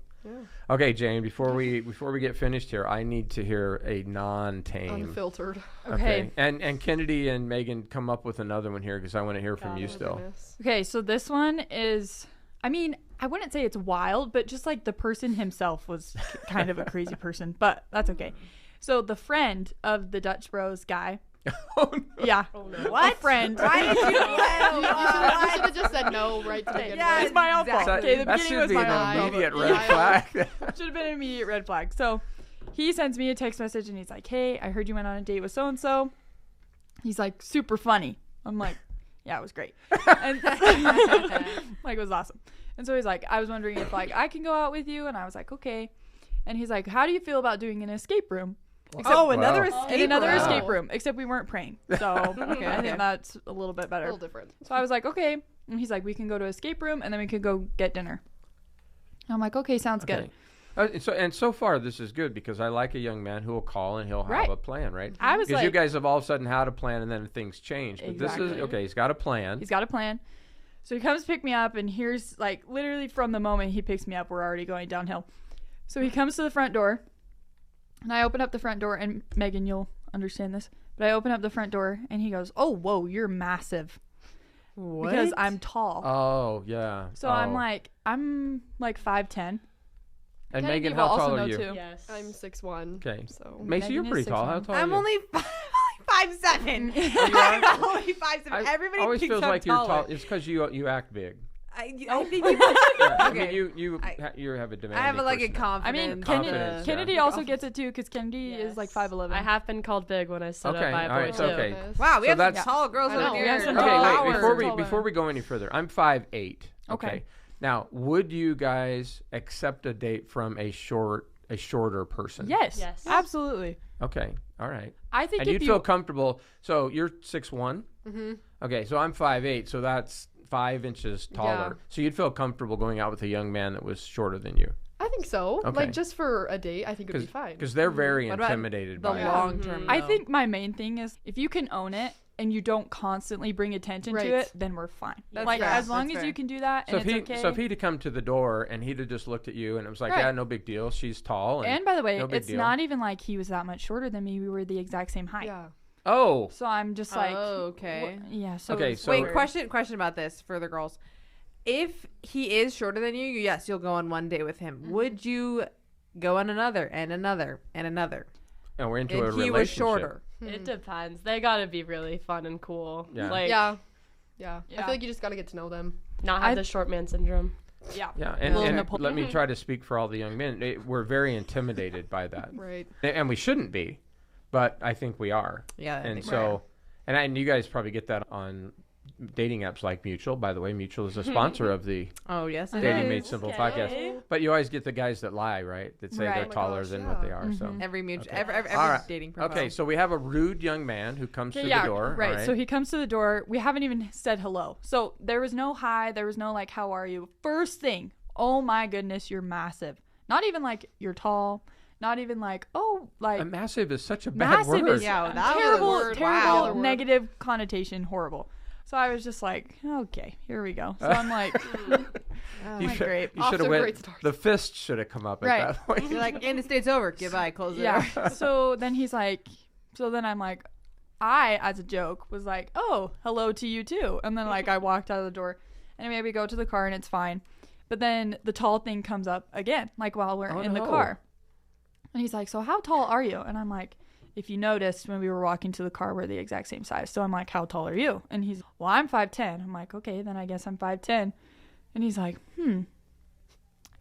Speaker 1: okay, Jane. Before we get finished here, I need to hear a non-tame.
Speaker 5: Unfiltered.
Speaker 3: Okay.
Speaker 1: And Kennedy and Megan, come up with another one here because I want to hear from you still.
Speaker 3: Okay, so this one is, I mean, I wouldn't say it's wild, but just like the person himself was kind of a crazy person, but that's okay. So the friend of the Dutch Bros guy.
Speaker 1: Oh, no.
Speaker 3: Yeah.
Speaker 2: What?
Speaker 3: A friend.
Speaker 2: Why did you
Speaker 5: You should have just said no right to begin
Speaker 2: Yeah,
Speaker 5: with.
Speaker 3: It's my own fault.
Speaker 2: exactly.
Speaker 3: Okay, the
Speaker 1: That
Speaker 3: beginning
Speaker 1: should
Speaker 3: was
Speaker 1: be
Speaker 3: my
Speaker 1: an
Speaker 3: own fault.
Speaker 1: immediate
Speaker 5: Yeah,
Speaker 1: red
Speaker 5: I
Speaker 1: flag.
Speaker 3: Should have been an immediate red flag. So he sends me a text message and he's like, "Hey, I heard you went on a date with so-and-so." He's like, "Super funny." I'm like, "Yeah, it was great." And like, it was awesome. And so he's like, "I was wondering if like I can go out with you." And I was like, "Okay." And he's like, "How do you feel about doing an escape room?"
Speaker 2: Another
Speaker 1: Wow.
Speaker 2: escape
Speaker 3: In another
Speaker 2: room.
Speaker 3: escape room, except we weren't praying. So
Speaker 2: Okay,
Speaker 3: I
Speaker 2: okay.
Speaker 3: think that's a little bit
Speaker 5: A
Speaker 3: better.
Speaker 5: little different.
Speaker 3: So I was like, "Okay." And he's like, "We can go to escape room and then we could go get dinner." And I'm like, "Okay, sounds good."
Speaker 1: So far this is good because I like a young man who will call and he'll have
Speaker 3: Right.
Speaker 1: a plan, right?
Speaker 3: I was
Speaker 1: Because
Speaker 3: like,
Speaker 1: you guys have all of a sudden had a plan and then things change. But this
Speaker 3: Exactly.
Speaker 1: is okay. He's got a plan.
Speaker 3: he's got a plan. So he comes pick me up, and here's like literally from the moment he picks me up, we're already going downhill. So he comes to the front door, and I open up the front door, and Megan, you'll understand this, but I open up the front door, and he goes, "Oh, whoa, you're massive,"
Speaker 2: What?
Speaker 3: because I'm tall.
Speaker 1: Oh yeah.
Speaker 3: So I'm like 5'10".
Speaker 1: And
Speaker 3: Kennedy
Speaker 1: Megan,
Speaker 3: will
Speaker 1: how
Speaker 3: also
Speaker 1: tall
Speaker 3: know
Speaker 1: are you?
Speaker 3: too.
Speaker 4: Yes.
Speaker 5: I'm 6'1".
Speaker 1: Okay.
Speaker 5: So
Speaker 1: Macy, you're
Speaker 3: Megan
Speaker 1: pretty
Speaker 3: is
Speaker 1: tall. How
Speaker 3: 6'1".
Speaker 1: tall are
Speaker 2: I'm
Speaker 1: you?
Speaker 2: only 5'7". I'm only 5'7".
Speaker 1: I
Speaker 2: Everybody
Speaker 1: always
Speaker 2: thinks
Speaker 1: feels
Speaker 2: I'm
Speaker 1: like you're
Speaker 2: taller.
Speaker 1: tall. It's because you act big.
Speaker 2: I think you.
Speaker 1: I
Speaker 2: Okay.
Speaker 1: mean, you
Speaker 2: I-
Speaker 1: have a demanding.
Speaker 2: I have like a
Speaker 1: personality.
Speaker 3: I
Speaker 2: confidence.
Speaker 3: mean,
Speaker 1: Confidence,
Speaker 3: Kennedy
Speaker 1: yeah.
Speaker 3: also gets it too, because Kennedy is like 5'11".
Speaker 4: I have been called big when I stood
Speaker 1: Okay,
Speaker 4: up by a
Speaker 1: all
Speaker 4: boy
Speaker 1: right,
Speaker 4: too.
Speaker 1: okay.
Speaker 2: Wow, we
Speaker 1: So
Speaker 2: have some
Speaker 1: that's-
Speaker 2: tall girls
Speaker 5: I
Speaker 2: over
Speaker 5: know,
Speaker 2: here.
Speaker 5: we have some
Speaker 1: Okay,
Speaker 5: tall
Speaker 1: wait.
Speaker 5: hours.
Speaker 1: Before we go any further, I'm 5'8".
Speaker 3: Okay.
Speaker 1: Now, would you guys accept a date from a shorter person?
Speaker 3: Yes.
Speaker 4: Yes.
Speaker 3: Absolutely.
Speaker 1: Okay. All right.
Speaker 3: I think
Speaker 1: And
Speaker 3: if
Speaker 1: you'd
Speaker 3: you
Speaker 1: feel comfortable. So you're 6'1".
Speaker 5: Mm-hmm.
Speaker 1: Okay. So I'm 5'8". So that's 5 inches taller.
Speaker 5: Yeah.
Speaker 1: So you'd feel comfortable going out with a young man that was shorter than you.
Speaker 5: I think so.
Speaker 1: Okay.
Speaker 5: Like just for a date, I think it'd be fine.
Speaker 1: Because they're very
Speaker 2: What about
Speaker 1: intimidated
Speaker 2: the
Speaker 1: by it.
Speaker 2: long term.
Speaker 3: I think my main thing is if you can own it and you don't constantly bring attention
Speaker 5: Right.
Speaker 3: to it, then we're fine.
Speaker 2: That's
Speaker 3: like
Speaker 2: fair.
Speaker 3: as long
Speaker 2: That's
Speaker 3: as
Speaker 2: fair.
Speaker 3: you can do that
Speaker 1: So
Speaker 3: and it's okay.
Speaker 1: So if he'd have come to the door and he'd have just looked at you and it was like,
Speaker 3: Right.
Speaker 1: yeah, no big deal. She's tall.
Speaker 3: And by the way,
Speaker 1: no big
Speaker 3: it's
Speaker 1: deal.
Speaker 3: not even like he was that much shorter than me. We were the exact same height.
Speaker 5: Yeah.
Speaker 1: Oh.
Speaker 3: So I'm just like,
Speaker 2: Oh, okay.
Speaker 3: yeah. So
Speaker 1: Okay,
Speaker 3: it's
Speaker 1: so-
Speaker 2: Wait,
Speaker 3: weird.
Speaker 2: question about this for the girls. If he is shorter than you, yes, you'll go on one date with him. Would you go on another and another and another?
Speaker 1: And we're into a
Speaker 2: If he
Speaker 1: relationship.
Speaker 2: was shorter.
Speaker 4: It depends. They gotta be really fun and cool.
Speaker 1: Yeah.
Speaker 4: Like,
Speaker 5: Yeah. Yeah.
Speaker 3: Yeah.
Speaker 5: I feel like you just gotta get to know them.
Speaker 4: Not have the short man syndrome.
Speaker 3: Yeah.
Speaker 1: Yeah, and let me try to speak for all the young men. We're very intimidated by that,
Speaker 5: Right.
Speaker 1: and we shouldn't be, but I think we are.
Speaker 2: Yeah.
Speaker 1: And so, and you guys probably get that on dating apps like Mutual. By the way, Mutual is a sponsor of the
Speaker 2: Oh, yes. it
Speaker 1: Dating
Speaker 2: is.
Speaker 1: Made Simple
Speaker 4: Okay.
Speaker 1: podcast. But you always get the guys that lie, right? That say
Speaker 3: Right.
Speaker 1: they're
Speaker 3: Oh my
Speaker 1: taller
Speaker 5: gosh,
Speaker 1: than what they
Speaker 5: yeah.
Speaker 1: are. So
Speaker 2: Every mutual,
Speaker 1: Okay.
Speaker 2: every
Speaker 1: All right.
Speaker 2: dating profile.
Speaker 1: okay, so we have a rude young man who comes to the door.
Speaker 3: Right.
Speaker 1: all right?
Speaker 3: So he comes to the door. We haven't even said hello. So there was no hi. There was no like, how are you? First thing. Oh my goodness, you're massive. Not even like you're tall. Not even like, oh, like
Speaker 1: massive is such a bad
Speaker 3: massive
Speaker 1: word.
Speaker 3: is
Speaker 2: Yeah, that was a
Speaker 3: terrible,
Speaker 2: word.
Speaker 3: terrible,
Speaker 2: Wow.
Speaker 3: negative connotation, horrible. So I was just like, okay, here we go. So I'm like,
Speaker 1: You
Speaker 3: my
Speaker 1: should-
Speaker 3: great.
Speaker 1: You
Speaker 5: Off
Speaker 1: should
Speaker 5: to
Speaker 1: have
Speaker 5: a
Speaker 1: went.
Speaker 5: great start.
Speaker 1: The fist should have come up at
Speaker 3: Right.
Speaker 1: that point.
Speaker 2: You're like, and the state's over. Goodbye. Close it.
Speaker 3: Yeah. So then he's like, so then I'm like, I, as a joke, was like, oh, hello to you too. And then like I walked out of the door. Anyway, we go to the car and it's fine. But then the tall thing comes up again, like while we're
Speaker 1: Oh,
Speaker 3: in the
Speaker 1: no.
Speaker 3: car. And he's like, so how tall are you? And I'm like, if you noticed when we were walking to the car, we're the exact same size. So I'm like, how tall are you? And he's, well, I'm 5'10". I'm like, okay, then I guess I'm 5'10". And he's like,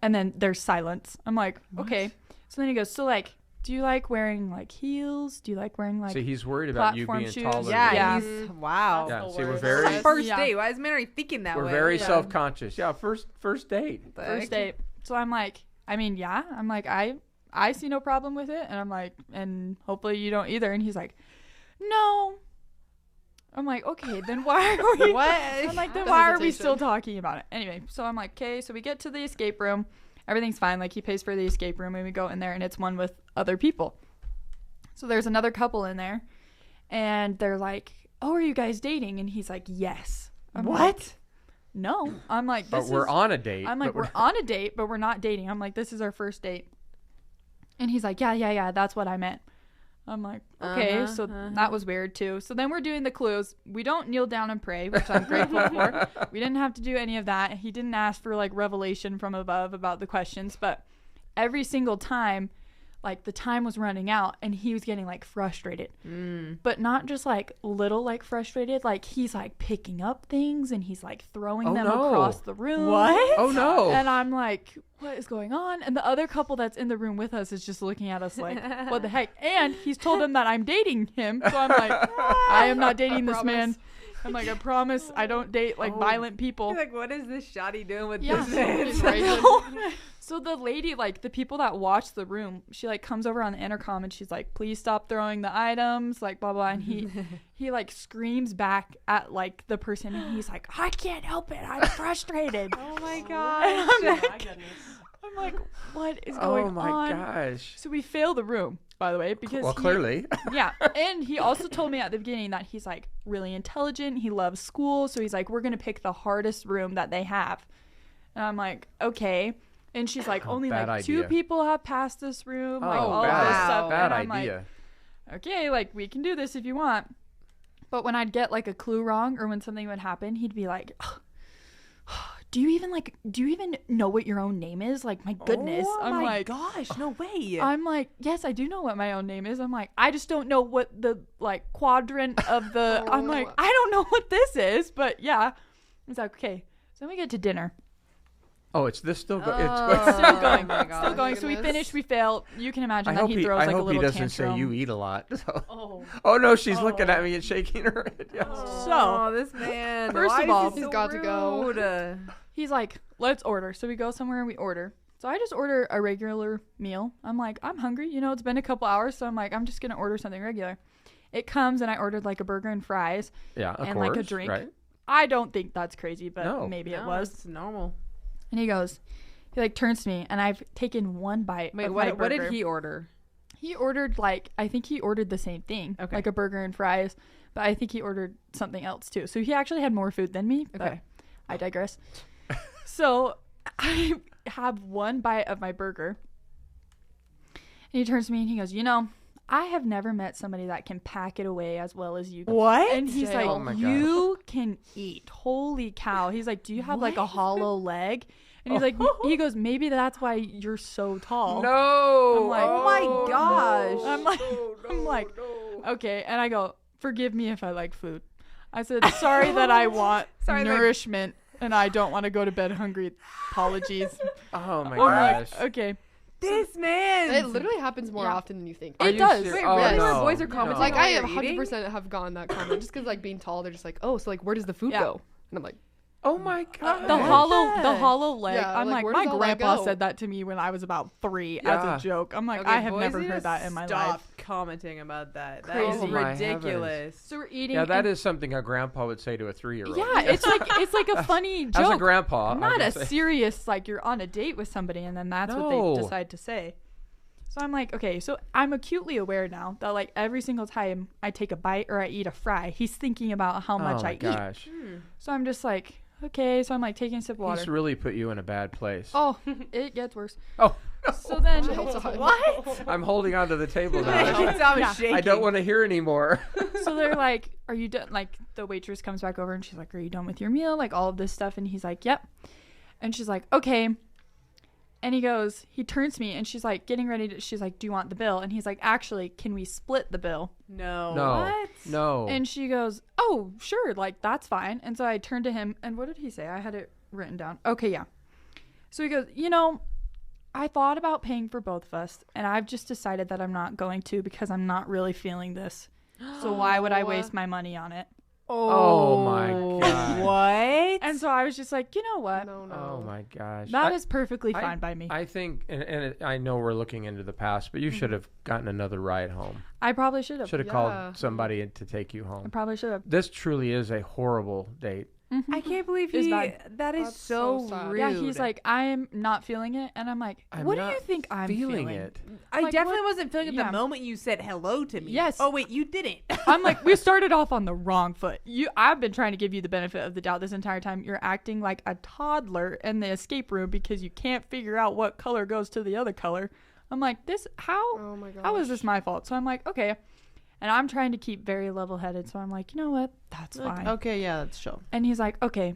Speaker 3: And then there's silence. I'm like, okay. So then he goes, so like, do you like wearing like heels? Do you like wearing like
Speaker 1: See, he's worried about you
Speaker 3: platform
Speaker 1: being
Speaker 3: shoes?
Speaker 1: taller.
Speaker 2: Yeah.
Speaker 3: Yeah.
Speaker 2: He's, wow.
Speaker 1: Yeah.
Speaker 4: That's the
Speaker 1: See, we're
Speaker 4: worst.
Speaker 1: very
Speaker 2: First
Speaker 3: Yeah.
Speaker 2: date. Why is Mary thinking that
Speaker 1: we're
Speaker 2: way?
Speaker 1: very
Speaker 3: Yeah.
Speaker 1: self-conscious. Yeah. First date.
Speaker 3: first date? So I'm like, I mean, yeah. I'm like, I see no problem with it. And I'm like, and hopefully you don't either. And he's like, no. I'm like, okay, then why are we?
Speaker 2: What?
Speaker 3: I'm like, then
Speaker 5: The
Speaker 3: why are we
Speaker 5: hesitation.
Speaker 3: still talking about it? Anyway, so I'm like, okay, so we get to the escape room. Everything's fine. Like, he pays for the escape room, and we go in there, and it's one with other people. So there's another couple in there, and they're like, oh, are you guys dating? And he's like, yes. I'm like,
Speaker 2: What?
Speaker 3: no. I'm like,
Speaker 1: But
Speaker 3: this
Speaker 1: we're
Speaker 3: is,
Speaker 1: on a date.
Speaker 3: I'm like,
Speaker 1: but
Speaker 3: we're on a date, but we're not dating. I'm like, this is our first date. And he's like, yeah, that's what I meant. I'm like, okay, so that was weird too. So then we're doing the clues. We don't kneel down and pray, which I'm grateful for. We didn't have to do any of that. He didn't ask for like revelation from above about the questions, but every single time, like the time was running out and he was getting like frustrated, but not just like little like frustrated. Like he's like picking up things and he's like throwing them
Speaker 1: no.
Speaker 3: across the room.
Speaker 2: What?
Speaker 1: Oh no.
Speaker 3: And I'm like, what is going on? And the other couple that's in the room with us is just looking at us like, what the heck? And he's told them that I'm dating him. So I'm like, I am not dating this man. I'm like, I promise I don't date like violent people.
Speaker 2: You're like, what is this shoddy doing with
Speaker 3: Yeah.
Speaker 2: this man?
Speaker 5: He's right.
Speaker 3: So the lady, like the people that watch the room, she like comes over on the intercom and she's like, please stop throwing the items, like blah blah. And he like screams back at like the person and he's like, I can't help it, I'm frustrated.
Speaker 2: Oh my
Speaker 3: And
Speaker 2: god.
Speaker 3: I'm
Speaker 4: My
Speaker 3: like,
Speaker 4: goodness.
Speaker 3: I'm like, what is going
Speaker 1: Oh my
Speaker 3: on?
Speaker 1: gosh.
Speaker 3: So we fail the room, by the way, because
Speaker 1: Well, clearly.
Speaker 3: yeah. And he also told me at the beginning that he's like really intelligent. He loves school. So he's like, we're going to pick the hardest room that they have. And I'm like, okay. And she's like, only
Speaker 1: Bad
Speaker 3: like 2
Speaker 1: idea.
Speaker 3: people have passed this room. like
Speaker 1: Oh,
Speaker 3: all of this
Speaker 1: bad,
Speaker 3: stuff.
Speaker 1: bad
Speaker 3: and I'm
Speaker 1: idea.
Speaker 3: like, okay, like we can do this if you want. But when I'd get like a clue wrong or when something would happen, he'd be like, do you even know what your own name is? Like, my goodness.
Speaker 2: Oh
Speaker 3: I'm
Speaker 2: my
Speaker 3: like,
Speaker 2: gosh, no way.
Speaker 3: I'm like, yes, I do know what my own name is. I'm like, I just don't know what the like quadrant of the. I'm like, I don't know what this is, but yeah. It's like, okay. So then we get to dinner.
Speaker 1: Oh, it's this still going.
Speaker 3: It's still going.
Speaker 2: Oh my
Speaker 3: Still
Speaker 2: gosh.
Speaker 3: going. So we
Speaker 5: Goodness.
Speaker 3: finish. We fail. You can imagine
Speaker 1: I
Speaker 3: that
Speaker 1: hope
Speaker 3: he
Speaker 1: he,
Speaker 3: throws
Speaker 1: I
Speaker 3: like a
Speaker 1: hope he
Speaker 3: little
Speaker 1: doesn't
Speaker 3: tantrum.
Speaker 1: say you eat a lot. So.
Speaker 4: Oh.
Speaker 1: Oh no, she's looking at me and shaking her head. Yes.
Speaker 2: Oh, this man.
Speaker 3: First
Speaker 2: Why
Speaker 3: of
Speaker 2: is
Speaker 3: all,
Speaker 2: he
Speaker 5: he's
Speaker 2: so
Speaker 5: got to go.
Speaker 2: rude?
Speaker 3: He's like, let's order. So we go somewhere and we order. So I just order a regular meal. I'm like, I'm hungry. You know, it's been a couple hours. So I'm like, I'm just going to order something regular. It comes and I ordered like a burger and fries
Speaker 1: Yeah, of
Speaker 3: and
Speaker 1: course.
Speaker 3: like a drink.
Speaker 1: Right?
Speaker 3: I don't think that's crazy, but
Speaker 1: No.
Speaker 3: maybe it
Speaker 2: No,
Speaker 3: was.
Speaker 2: It's normal.
Speaker 3: And he goes, he like turns to me and I've taken one bite
Speaker 2: Wait,
Speaker 3: of my
Speaker 2: what did
Speaker 3: burger.
Speaker 2: he order?
Speaker 3: He ordered like, I think he ordered the same thing.
Speaker 2: Okay.
Speaker 3: Like a burger and fries. But I think he ordered something else too. So he actually had more food than me. But
Speaker 2: Okay.
Speaker 3: I digress. So I have one bite of my burger. And he turns to me and he goes, you know, I have never met somebody that can pack it away as well as you.
Speaker 2: What?
Speaker 3: And he's like,
Speaker 1: Oh my gosh.
Speaker 3: you can eat. Holy cow. He's like, do you have like a hollow leg? And he's like, he goes, maybe that's why you're so tall.
Speaker 1: No.
Speaker 3: I'm like,
Speaker 2: oh my gosh.
Speaker 3: I'm like, I'm like, okay. And I go, forgive me if I like food. I said, sorry that I want
Speaker 2: Sorry that-
Speaker 3: nourishment and I don't want to go to bed hungry. Apologies.
Speaker 1: Oh my
Speaker 3: I'm
Speaker 1: gosh.
Speaker 3: like, okay.
Speaker 2: This man.
Speaker 5: It literally happens more
Speaker 3: Yeah.
Speaker 5: often than you think.
Speaker 1: Are
Speaker 3: It
Speaker 1: you
Speaker 3: does.
Speaker 1: ser-
Speaker 2: Wait,
Speaker 1: oh,
Speaker 2: really?
Speaker 1: no.
Speaker 2: Where boys are commenting
Speaker 5: Like
Speaker 2: while
Speaker 5: I
Speaker 2: you're
Speaker 5: 100% have gotten that comment just because like being tall, they're just like, oh, so like where does the food
Speaker 3: Yeah.
Speaker 5: go? And I'm like,
Speaker 1: Oh my god.
Speaker 3: The hollow leg.
Speaker 5: Yeah,
Speaker 3: I'm
Speaker 5: like,
Speaker 3: like,
Speaker 5: where
Speaker 3: my
Speaker 5: does all that
Speaker 3: grandpa
Speaker 5: go?
Speaker 3: said that to me when I was about 3
Speaker 1: Yeah.
Speaker 3: as a joke. I'm like,
Speaker 2: Okay,
Speaker 3: I have
Speaker 2: boys
Speaker 3: never
Speaker 2: need to
Speaker 3: heard that in my
Speaker 2: stop
Speaker 3: life.
Speaker 2: commenting about that. That
Speaker 3: Crazy.
Speaker 2: is
Speaker 1: Oh my
Speaker 2: ridiculous.
Speaker 3: So we're eating.
Speaker 1: Yeah, that
Speaker 3: and-
Speaker 1: is something a grandpa would say to a 3-year-old.
Speaker 3: Yeah, it's like a funny joke.
Speaker 1: As a grandpa, I
Speaker 3: Not
Speaker 1: would
Speaker 3: a
Speaker 1: say.
Speaker 3: serious like you're on a date with somebody and then that's what they
Speaker 1: No.
Speaker 3: decide to say. So I'm like, okay, so I'm acutely aware now that like every single time I take a bite or I eat a fry, he's thinking about how much
Speaker 1: oh
Speaker 3: I
Speaker 1: my
Speaker 3: eat.
Speaker 1: gosh.
Speaker 3: So I'm just like, okay, so I'm like taking a sip of water.
Speaker 1: He's really put you in a bad place.
Speaker 3: Oh, it gets worse.
Speaker 1: Oh,
Speaker 3: So then,
Speaker 2: What?
Speaker 1: I'm holding onto the table now.
Speaker 2: I'm
Speaker 3: Yeah.
Speaker 2: shaking.
Speaker 1: I don't want to hear anymore.
Speaker 3: so they're like, are you done? Like the waitress comes back over and she's like, are you done with your meal? Like all of this stuff. And he's like, yep. And she's like, okay. And he turns to me and she's like getting ready to, she's like, do you want the bill? And he's like, actually, can we split the bill?
Speaker 2: No.
Speaker 1: No.
Speaker 2: What?
Speaker 1: No.
Speaker 3: And she goes, oh, sure. Like, that's fine. And so I turned to him and what did he say? I had it written down. Okay. Yeah. So he goes, I thought about paying for both of us and I've just decided that I'm not going to because I'm not really feeling this. So why would I waste my money on it?
Speaker 1: Oh my god.
Speaker 2: What?
Speaker 3: And so I was just like, you know what?
Speaker 5: no.
Speaker 1: Oh my gosh.
Speaker 3: That is perfectly
Speaker 1: I-
Speaker 3: fine by me.
Speaker 1: I think, I know we're looking into the past, but you should have gotten another ride home.
Speaker 3: I probably should have.
Speaker 1: Should have
Speaker 5: Yeah.
Speaker 1: called somebody in to take you
Speaker 3: I
Speaker 1: home.
Speaker 3: probably should have.
Speaker 1: This truly is a horrible date.
Speaker 2: I can't believe
Speaker 3: It's
Speaker 2: he.
Speaker 3: bad.
Speaker 2: That is
Speaker 5: That's
Speaker 2: so
Speaker 5: so sad.
Speaker 2: rude.
Speaker 3: Yeah, he's like, I'm not feeling it. And I'm like,
Speaker 1: I'm
Speaker 3: what do
Speaker 1: not
Speaker 3: you think I'm feeling?
Speaker 1: it.
Speaker 2: I
Speaker 3: like,
Speaker 2: definitely
Speaker 3: what-
Speaker 2: wasn't feeling it
Speaker 3: yeah.
Speaker 2: the moment you said hello to me.
Speaker 3: Yes.
Speaker 2: Oh wait, you didn't.
Speaker 3: I'm like, we started off on the wrong foot. I've been trying to give you the benefit of the doubt this entire time. You're acting like a toddler in the escape room because you can't figure out what color goes to the other color. I'm like,
Speaker 5: Oh my god.
Speaker 3: how is this my fault? So I'm like, okay. And I'm trying to keep very level headed. So I'm like, you know what? That's fine.
Speaker 2: Okay, yeah, that's chill.
Speaker 3: And he's like, okay.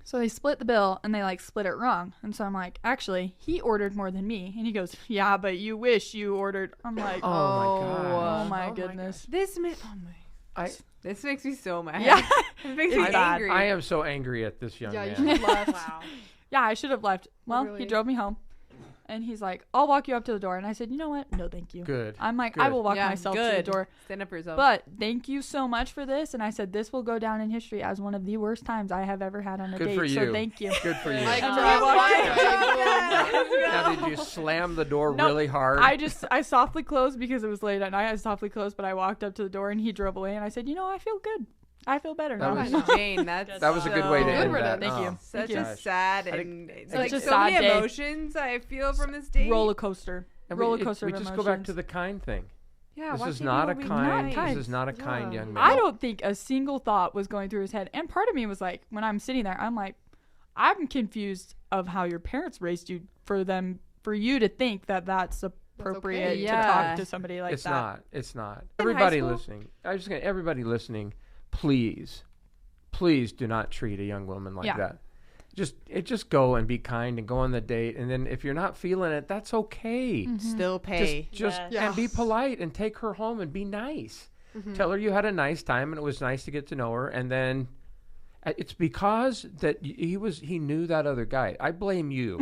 Speaker 3: So they split the bill and they like split it wrong. And so I'm like, actually, he ordered more than me. And he goes, yeah, but you wish you ordered. I'm like,
Speaker 1: Oh my gosh.
Speaker 3: oh my goodness.
Speaker 2: This this makes me so mad.
Speaker 3: Yeah.
Speaker 2: It makes me
Speaker 3: It's bad.
Speaker 2: angry.
Speaker 1: I am so angry at this young
Speaker 5: Yeah, you
Speaker 1: man.
Speaker 5: should have left.
Speaker 2: Wow.
Speaker 3: Yeah, I should have left. Well, he
Speaker 5: Really?
Speaker 3: drove me home. And he's like, I'll walk you up to the door. And I said, you know what? No, thank you.
Speaker 1: Good.
Speaker 3: I'm like, I
Speaker 1: Good.
Speaker 3: will walk
Speaker 2: Yeah,
Speaker 3: myself to
Speaker 2: good.
Speaker 3: the door.
Speaker 2: Stand up for yourself.
Speaker 3: But thank you so much for this. And I said, this will go down in history as one of the worst times I have ever had on a
Speaker 1: Good
Speaker 3: date.
Speaker 1: for
Speaker 3: So
Speaker 1: you.
Speaker 3: thank you.
Speaker 1: Good for you.
Speaker 5: Like,
Speaker 3: And
Speaker 5: drop
Speaker 3: I walked
Speaker 5: away.
Speaker 1: Now, did you slam the door
Speaker 3: Nope.
Speaker 1: really hard?
Speaker 3: I softly closed because it was late at night. I softly closed, but I walked up to the door and he drove away. And I said, you know, I feel good. I feel better
Speaker 1: That
Speaker 3: now.
Speaker 1: was-
Speaker 2: Jane, that's
Speaker 1: that was a good way to
Speaker 2: so-
Speaker 1: end
Speaker 5: Good
Speaker 1: that.
Speaker 5: riddance.
Speaker 3: Thank you.
Speaker 2: Such
Speaker 3: Thank
Speaker 2: a
Speaker 3: you.
Speaker 2: sad
Speaker 1: I
Speaker 2: and
Speaker 1: think-
Speaker 2: like
Speaker 3: Such a
Speaker 2: so
Speaker 3: sad
Speaker 2: many
Speaker 3: day.
Speaker 2: emotions I feel from this date.
Speaker 3: Roller coaster.
Speaker 1: And
Speaker 3: Roller coaster
Speaker 1: we
Speaker 3: of
Speaker 1: just go back to
Speaker 3: emotions.
Speaker 1: the kind thing.
Speaker 2: Yeah,
Speaker 1: This
Speaker 2: why
Speaker 1: is
Speaker 2: can't
Speaker 1: not a
Speaker 2: people be
Speaker 1: kind.
Speaker 2: nice?
Speaker 1: This is not a kind
Speaker 5: Yeah.
Speaker 1: young man.
Speaker 3: I don't think a single thought was going through his head. And part of me was like, when I'm sitting there, I'm like, I'm confused of how your parents raised you for you to think that that's appropriate
Speaker 5: okay.
Speaker 3: to
Speaker 2: Yeah.
Speaker 3: talk to somebody like
Speaker 1: It's
Speaker 3: that.
Speaker 1: not. It's not.
Speaker 2: In high
Speaker 1: Everybody
Speaker 2: school?
Speaker 1: listening. Everybody listening, please do not treat a young woman like
Speaker 3: Yeah.
Speaker 1: that. Just go and be kind and go on the date, and then if you're not feeling it, that's okay.
Speaker 2: Still pay.
Speaker 1: Just
Speaker 4: Yes.
Speaker 1: and be polite and take her home and be nice. Tell her you had a nice time and it was nice to get to know her, and then it's because that he knew that other guy. I blame you.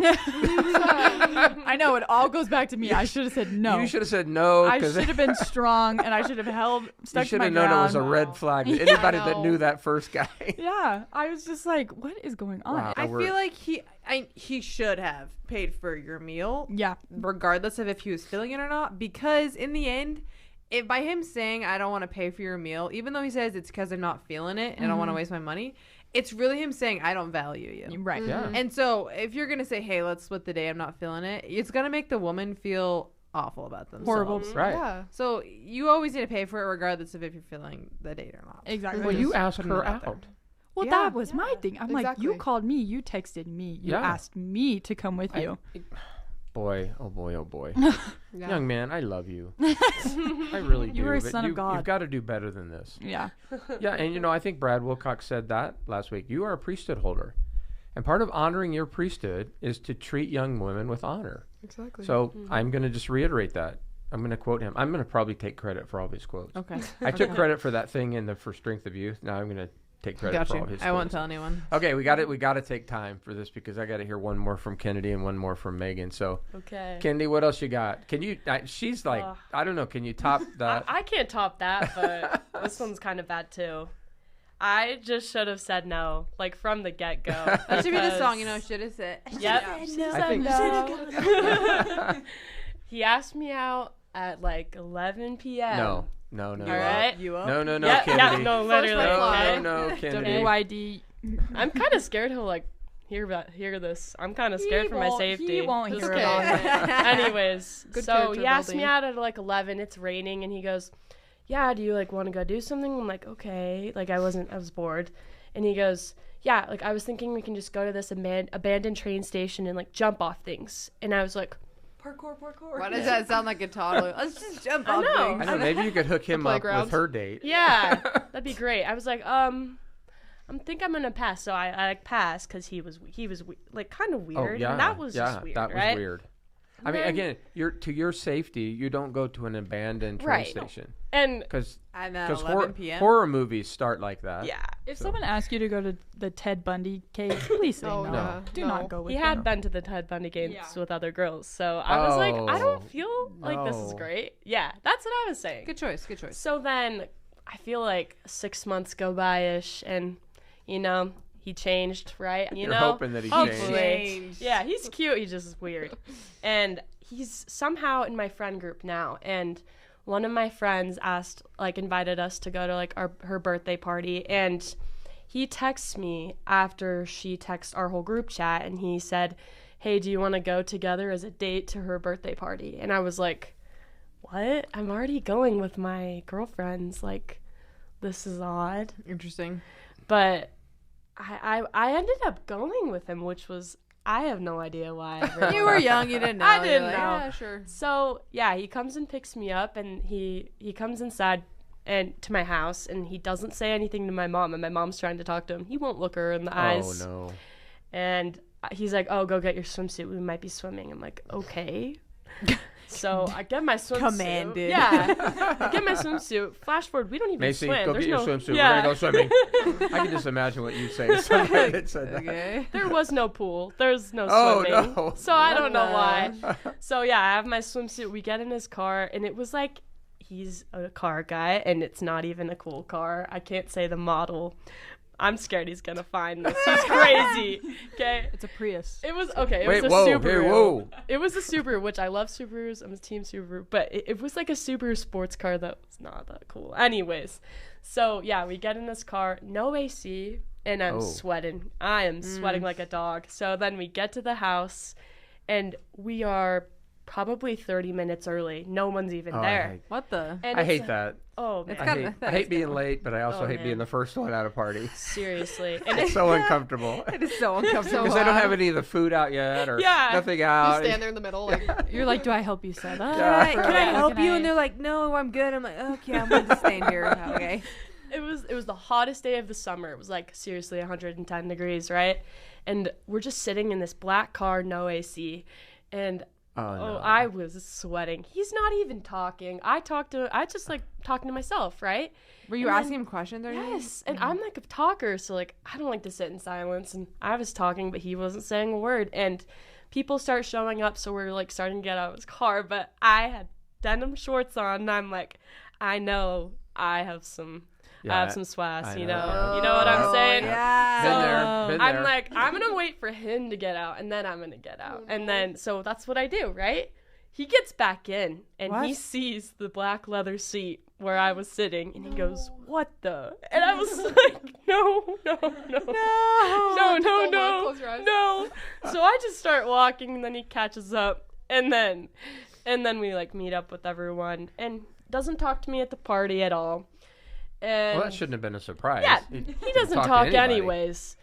Speaker 3: I know it all goes back to me. I should have said no.
Speaker 1: You should have said no.
Speaker 3: I
Speaker 1: 'cause
Speaker 3: should have been strong, and I should have
Speaker 1: you
Speaker 3: stuck to
Speaker 1: should
Speaker 3: my
Speaker 1: have known it was a
Speaker 3: ground.
Speaker 1: red flag. to
Speaker 3: Yeah,
Speaker 1: Anybody
Speaker 5: I
Speaker 1: that
Speaker 5: know.
Speaker 1: knew that first guy.
Speaker 3: Yeah, I was just like, what is going on?
Speaker 1: Wow.
Speaker 2: I
Speaker 1: We're-
Speaker 2: feel like he should have paid for your meal,
Speaker 3: Yeah,
Speaker 2: regardless of if he was feeling it or not. Because in the end, if by him saying I don't want to pay for your meal, even though he says it's because I'm not feeling it and I don't want to waste my money, it's really him saying I don't value you.
Speaker 3: right.
Speaker 1: Yeah.
Speaker 2: And so if you're gonna say, hey, let's split the day, I'm not feeling it, it's gonna make the woman feel awful about themselves.
Speaker 3: Horrible.
Speaker 1: Right.
Speaker 5: Yeah.
Speaker 2: So you always need to pay for it, regardless of if you're feeling the date or not.
Speaker 3: Exactly.
Speaker 1: Well, you
Speaker 2: Just
Speaker 1: asked
Speaker 2: putting
Speaker 1: her
Speaker 2: it out there.
Speaker 1: out.
Speaker 3: Well,
Speaker 2: Yeah.
Speaker 3: that was my thing. I'm like, you
Speaker 5: Exactly.
Speaker 3: called me, you texted me, you
Speaker 1: Yeah.
Speaker 3: asked me to come with you.
Speaker 1: Boy, oh boy, oh boy.
Speaker 5: Yeah.
Speaker 1: Young man, I love you. I really do.
Speaker 3: You are a
Speaker 1: but
Speaker 3: son of God.
Speaker 1: You've got to do better than this.
Speaker 3: Yeah.
Speaker 1: Yeah, and I think Brad Wilcox said that last week. You are a priesthood holder. And part of honoring your priesthood is to treat young women with honor.
Speaker 5: Exactly.
Speaker 1: So I'm going to just reiterate that. I'm going to quote him. I'm going to probably take credit for all these quotes.
Speaker 2: Okay.
Speaker 1: I took credit for that thing for Strength of Youth. Now I'm going to take credit for all his quotes.
Speaker 2: I won't tell anyone.
Speaker 1: Okay, we got to take time for this because I got to hear one more from Kennedy and one more from Meghan. So,
Speaker 4: Okay.
Speaker 1: Kennedy, what else you got? Can you? She's like, I don't know. Can you top that?
Speaker 4: I can't top that, but this one's kind of bad too. I just should have said no, like from the get go.
Speaker 2: That should be the song, should have said.
Speaker 4: Yep.
Speaker 1: I think
Speaker 4: He asked me out at like 11 p.m.
Speaker 1: No.
Speaker 4: All right.
Speaker 2: You up?
Speaker 1: No,
Speaker 4: Yeah,
Speaker 1: Kennedy.
Speaker 4: no, literally. Okay.
Speaker 1: No, Kennedy.
Speaker 3: WID.
Speaker 4: I'm kind of scared he'll like hear this. I'm kind of scared for my safety.
Speaker 3: He won't
Speaker 5: It's
Speaker 3: hear
Speaker 5: okay.
Speaker 3: about it.
Speaker 4: Anyways,
Speaker 5: Good
Speaker 4: so
Speaker 5: character
Speaker 4: he asked me
Speaker 5: building.
Speaker 4: out at like 11. It's raining, and he goes, "Yeah, do you like want to go do something?" I'm like, "Okay." Like I was bored, and he goes, "Yeah, like I was thinking we can just go to this abandoned train station and like jump off things." And I was like, "Parkour."
Speaker 2: Why does that sound like a toddler? Let's just jump
Speaker 4: I
Speaker 2: off
Speaker 4: know.
Speaker 2: things.
Speaker 1: I know. Maybe you could hook him up with
Speaker 5: playground.
Speaker 1: her date.
Speaker 4: Yeah, that'd be great. I was like, I think I'm gonna pass. So I like passed because he was like kind of weird.
Speaker 1: Oh yeah,
Speaker 4: and that was
Speaker 1: yeah,
Speaker 4: just weird,
Speaker 1: that was
Speaker 4: right?
Speaker 1: weird. I mean,
Speaker 4: then-
Speaker 1: again, to your safety, you don't go to an abandoned train
Speaker 4: Right.
Speaker 1: station
Speaker 4: And
Speaker 1: because
Speaker 2: And at 11 p.m.
Speaker 1: horror movies start like that.
Speaker 4: yeah,
Speaker 3: If
Speaker 1: So-
Speaker 3: someone asks you to go to the Ted Bundy cave, please say
Speaker 5: Oh,
Speaker 3: no.
Speaker 5: yeah.
Speaker 3: Do
Speaker 5: No.
Speaker 3: not go with
Speaker 4: he
Speaker 3: them.
Speaker 4: had been to the Ted Bundy games
Speaker 3: Yeah.
Speaker 4: with other girls, so I was like, I
Speaker 1: Oh,
Speaker 4: don't feel like this is
Speaker 1: no.
Speaker 4: great. Yeah, that's what I was saying.
Speaker 2: Good choice. Good choice.
Speaker 4: So then I feel like 6 months go by ish, and he changed, right?
Speaker 1: You're hoping that he
Speaker 4: Hopefully.
Speaker 1: changed.
Speaker 4: Yeah, he's cute. He's just weird. And he's somehow in my friend group now. And one of my friends invited us to go to like her birthday party. And he texts me after she texts our whole group chat. And he said, "Hey, do you want to go together as a date to her birthday party?" And I was like, what? I'm already going with my girlfriends. Like, this is odd.
Speaker 2: Interesting.
Speaker 4: But I ended up going with him, which was, I have no idea why. I really
Speaker 2: You were young. You didn't know.
Speaker 4: I
Speaker 2: You're
Speaker 4: didn't
Speaker 2: like,
Speaker 4: know.
Speaker 2: Yeah, sure.
Speaker 4: So yeah, he comes and picks me up, and he comes inside and to my house, and he doesn't say anything to my mom, and my mom's trying to talk to him. He won't look her in the eyes.
Speaker 1: Oh no.
Speaker 4: And he's like, "Oh, go get your swimsuit. We might be swimming." I'm like, "Okay." So I get my swimsuit.
Speaker 2: Commanded.
Speaker 4: Yeah. I get my swimsuit. Flash forward, we don't even
Speaker 1: Macy,
Speaker 4: swim.
Speaker 1: go
Speaker 4: There's
Speaker 1: get your
Speaker 4: no,
Speaker 1: swimsuit.
Speaker 4: Yeah.
Speaker 1: We're gonna go swimming. I can just imagine what you'd say to somebody that said that.
Speaker 2: Okay.
Speaker 4: There was no pool. There's no
Speaker 1: Oh,
Speaker 4: swimming.
Speaker 1: no.
Speaker 4: So I don't know
Speaker 2: What
Speaker 4: why. So yeah, I have my swimsuit. We get in his car, and it was like, he's a car guy, and it's not even a cool car. I can't say the model. I'm scared he's gonna find this. He's crazy. Okay.
Speaker 3: It's a Prius.
Speaker 4: It was okay. It
Speaker 1: Wait,
Speaker 4: was a
Speaker 1: whoa,
Speaker 4: Subaru.
Speaker 1: hey, whoa.
Speaker 4: It was a Subaru, which I love Subarus. I'm a team Subaru, but it was like a Subaru sports car that was not that cool. Anyways, so yeah, we get in this car, no AC, and I'm
Speaker 1: Oh.
Speaker 4: sweating. I am sweating like a dog. So then we get to the house, and we are probably 30 minutes early. No one's even
Speaker 1: Oh,
Speaker 4: there.
Speaker 2: What the?
Speaker 4: And
Speaker 1: I
Speaker 4: it's-
Speaker 1: hate that.
Speaker 4: Oh man,
Speaker 2: It's
Speaker 1: I
Speaker 2: kinda-
Speaker 1: hate, I hate being late, but I also
Speaker 4: Oh,
Speaker 1: hate
Speaker 4: man.
Speaker 1: being the first one at a party.
Speaker 4: seriously. And
Speaker 1: It's so uncomfortable.
Speaker 2: It is so uncomfortable.
Speaker 1: Because they don't have any of the food out yet or
Speaker 4: Yeah.
Speaker 1: nothing
Speaker 5: You
Speaker 1: out.
Speaker 5: stand there in the middle, like,
Speaker 3: You're like, do I help you set up?
Speaker 1: Yeah.
Speaker 2: Can I
Speaker 3: Or
Speaker 2: help
Speaker 3: can
Speaker 2: you?
Speaker 3: I-
Speaker 2: And they're like, no, I'm good. I'm like, okay, I'm going to stay here. Okay.
Speaker 4: It was the hottest day of the summer. It was like seriously 110 degrees, right? And we're just sitting in this black car, no AC, and
Speaker 1: Oh, no.
Speaker 4: I was sweating. He's not even talking. I just like talking to myself, right?
Speaker 2: Were you
Speaker 4: And then-
Speaker 2: asking him questions or anything?
Speaker 4: Yes, and I'm like a talker, so like I don't like to sit in silence. And I was talking, but he wasn't saying a word. And people start showing up, so we're like starting to get out of his car. But I had denim shorts on, and I'm like, I know I have some swass,
Speaker 1: I
Speaker 4: you
Speaker 1: know.
Speaker 4: know. You know what I'm saying?
Speaker 2: Yeah.
Speaker 1: Been there, been
Speaker 4: I'm
Speaker 1: there.
Speaker 4: like, I'm gonna wait for him to get out, and then I'm gonna get out, and then so that's what I do, right? He gets back in, and he
Speaker 2: What?
Speaker 4: sees the black leather seat where I was sitting, and he goes, "What the?" And I was like, "No, no, no, no, no,
Speaker 5: Don't
Speaker 4: no,
Speaker 5: look, close your eyes.
Speaker 4: no." So I just start walking, and then he catches up, and then we like meet up with everyone, and doesn't talk to me at the party at all. And
Speaker 1: Well, that shouldn't have been a surprise.
Speaker 4: yeah,
Speaker 1: He
Speaker 4: he doesn't
Speaker 1: to
Speaker 4: talk
Speaker 1: anybody.
Speaker 4: anyways.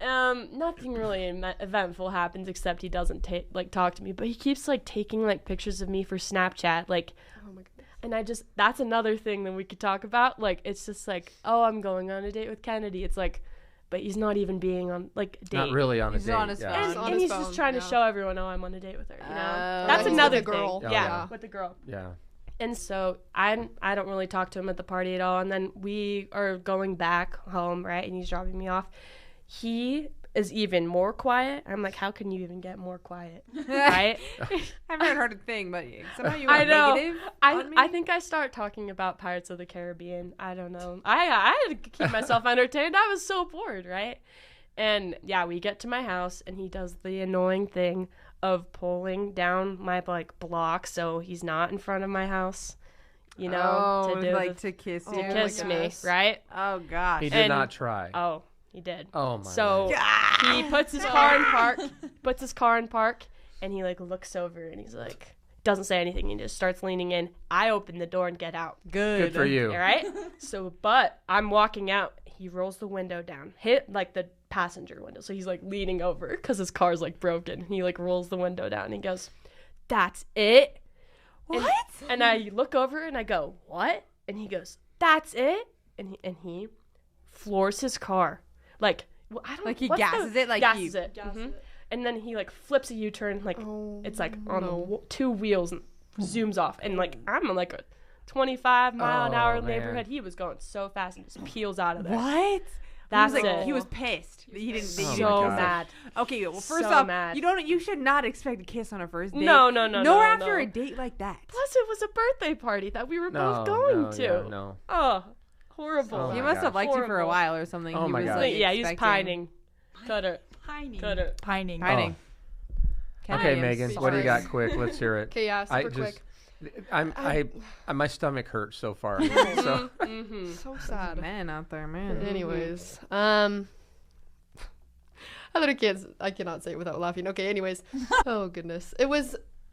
Speaker 4: Nothing really eventful happens except he doesn't talk to me, but he keeps like taking like pictures of me for Snapchat, like,
Speaker 5: oh my god.
Speaker 4: and that's another thing that we could talk about. Like, it's just like, oh, I'm going on a date with Kennedy. It's like, but he's not even being on like a date.
Speaker 1: Not really on a
Speaker 2: He's
Speaker 1: date.
Speaker 2: on his
Speaker 1: yeah.
Speaker 2: phone.
Speaker 5: He's on
Speaker 4: And
Speaker 5: his
Speaker 4: he's just
Speaker 5: phone,
Speaker 4: trying to
Speaker 5: yeah.
Speaker 4: show everyone, oh, I'm on a date with her. You know,
Speaker 2: Oh.
Speaker 4: that's
Speaker 5: Like,
Speaker 4: another
Speaker 5: with the girl.
Speaker 4: thing.
Speaker 1: Yeah.
Speaker 4: Yeah, with the girl.
Speaker 1: Yeah.
Speaker 4: And so I don't really talk to him at the party at all. And then we are going back home, right? And he's dropping me off. He is even more quiet. I'm like, how can you even get more quiet, right?
Speaker 2: I've never heard a thing, but somehow you were
Speaker 4: I know.
Speaker 2: negative on me.
Speaker 4: I think I start talking about Pirates of the Caribbean. I don't know. I had to keep myself entertained. I was so bored, right? And yeah, we get to my house, and he does the annoying thing of pulling down my block so he's not in front of my house, to do
Speaker 2: to kiss you,
Speaker 4: to kiss me, right?
Speaker 2: Oh gosh,
Speaker 1: He did not try.
Speaker 4: Oh, he did.
Speaker 1: Oh my.
Speaker 4: So he puts his car in park, and he looks over and he's like, doesn't say anything. He just starts leaning in. I open the door and get out.
Speaker 1: Good for you.
Speaker 4: All right. So, but I'm walking out. He rolls the window down, hit the passenger window. So he's leaning over because his car's broken. He rolls the window down and he goes, "That's it."
Speaker 2: What?
Speaker 4: And I look over and I go, "What?" And he goes, "That's it." And he floors his car. I don't
Speaker 2: he gasses it
Speaker 4: gasses it. And then he flips a U-turn it's on the two wheels and zooms off. And I'm on a 25 mile an hour neighborhood. He was going so fast and just peels out of there.
Speaker 2: What?
Speaker 4: That's it.
Speaker 2: He was pissed. He didn't.
Speaker 4: So mad.
Speaker 2: Okay, well, first
Speaker 4: So
Speaker 2: off,
Speaker 4: mad.
Speaker 2: you should not expect a kiss on a first date.
Speaker 4: No.
Speaker 2: Nor after a date like that.
Speaker 4: Plus, it was a birthday party that we were both going to.
Speaker 1: Yeah, no.
Speaker 4: Oh, horrible.
Speaker 1: Oh
Speaker 2: He
Speaker 1: my
Speaker 2: must have
Speaker 1: gosh.
Speaker 2: liked you for a while or something.
Speaker 1: Oh
Speaker 2: he
Speaker 1: my
Speaker 2: was,
Speaker 1: gosh.
Speaker 4: Yeah, he was
Speaker 2: expecting.
Speaker 4: pining. Cut it.
Speaker 3: Pining.
Speaker 1: Oh. Okay, Megan, what do you got? Quick, let's hear it.
Speaker 5: Okay, yeah, super quick.
Speaker 1: My stomach hurts so far. So.
Speaker 5: So sad.
Speaker 2: Man out there, man.
Speaker 5: Anyways, I cannot say it without laughing. Okay, anyways. Oh, goodness.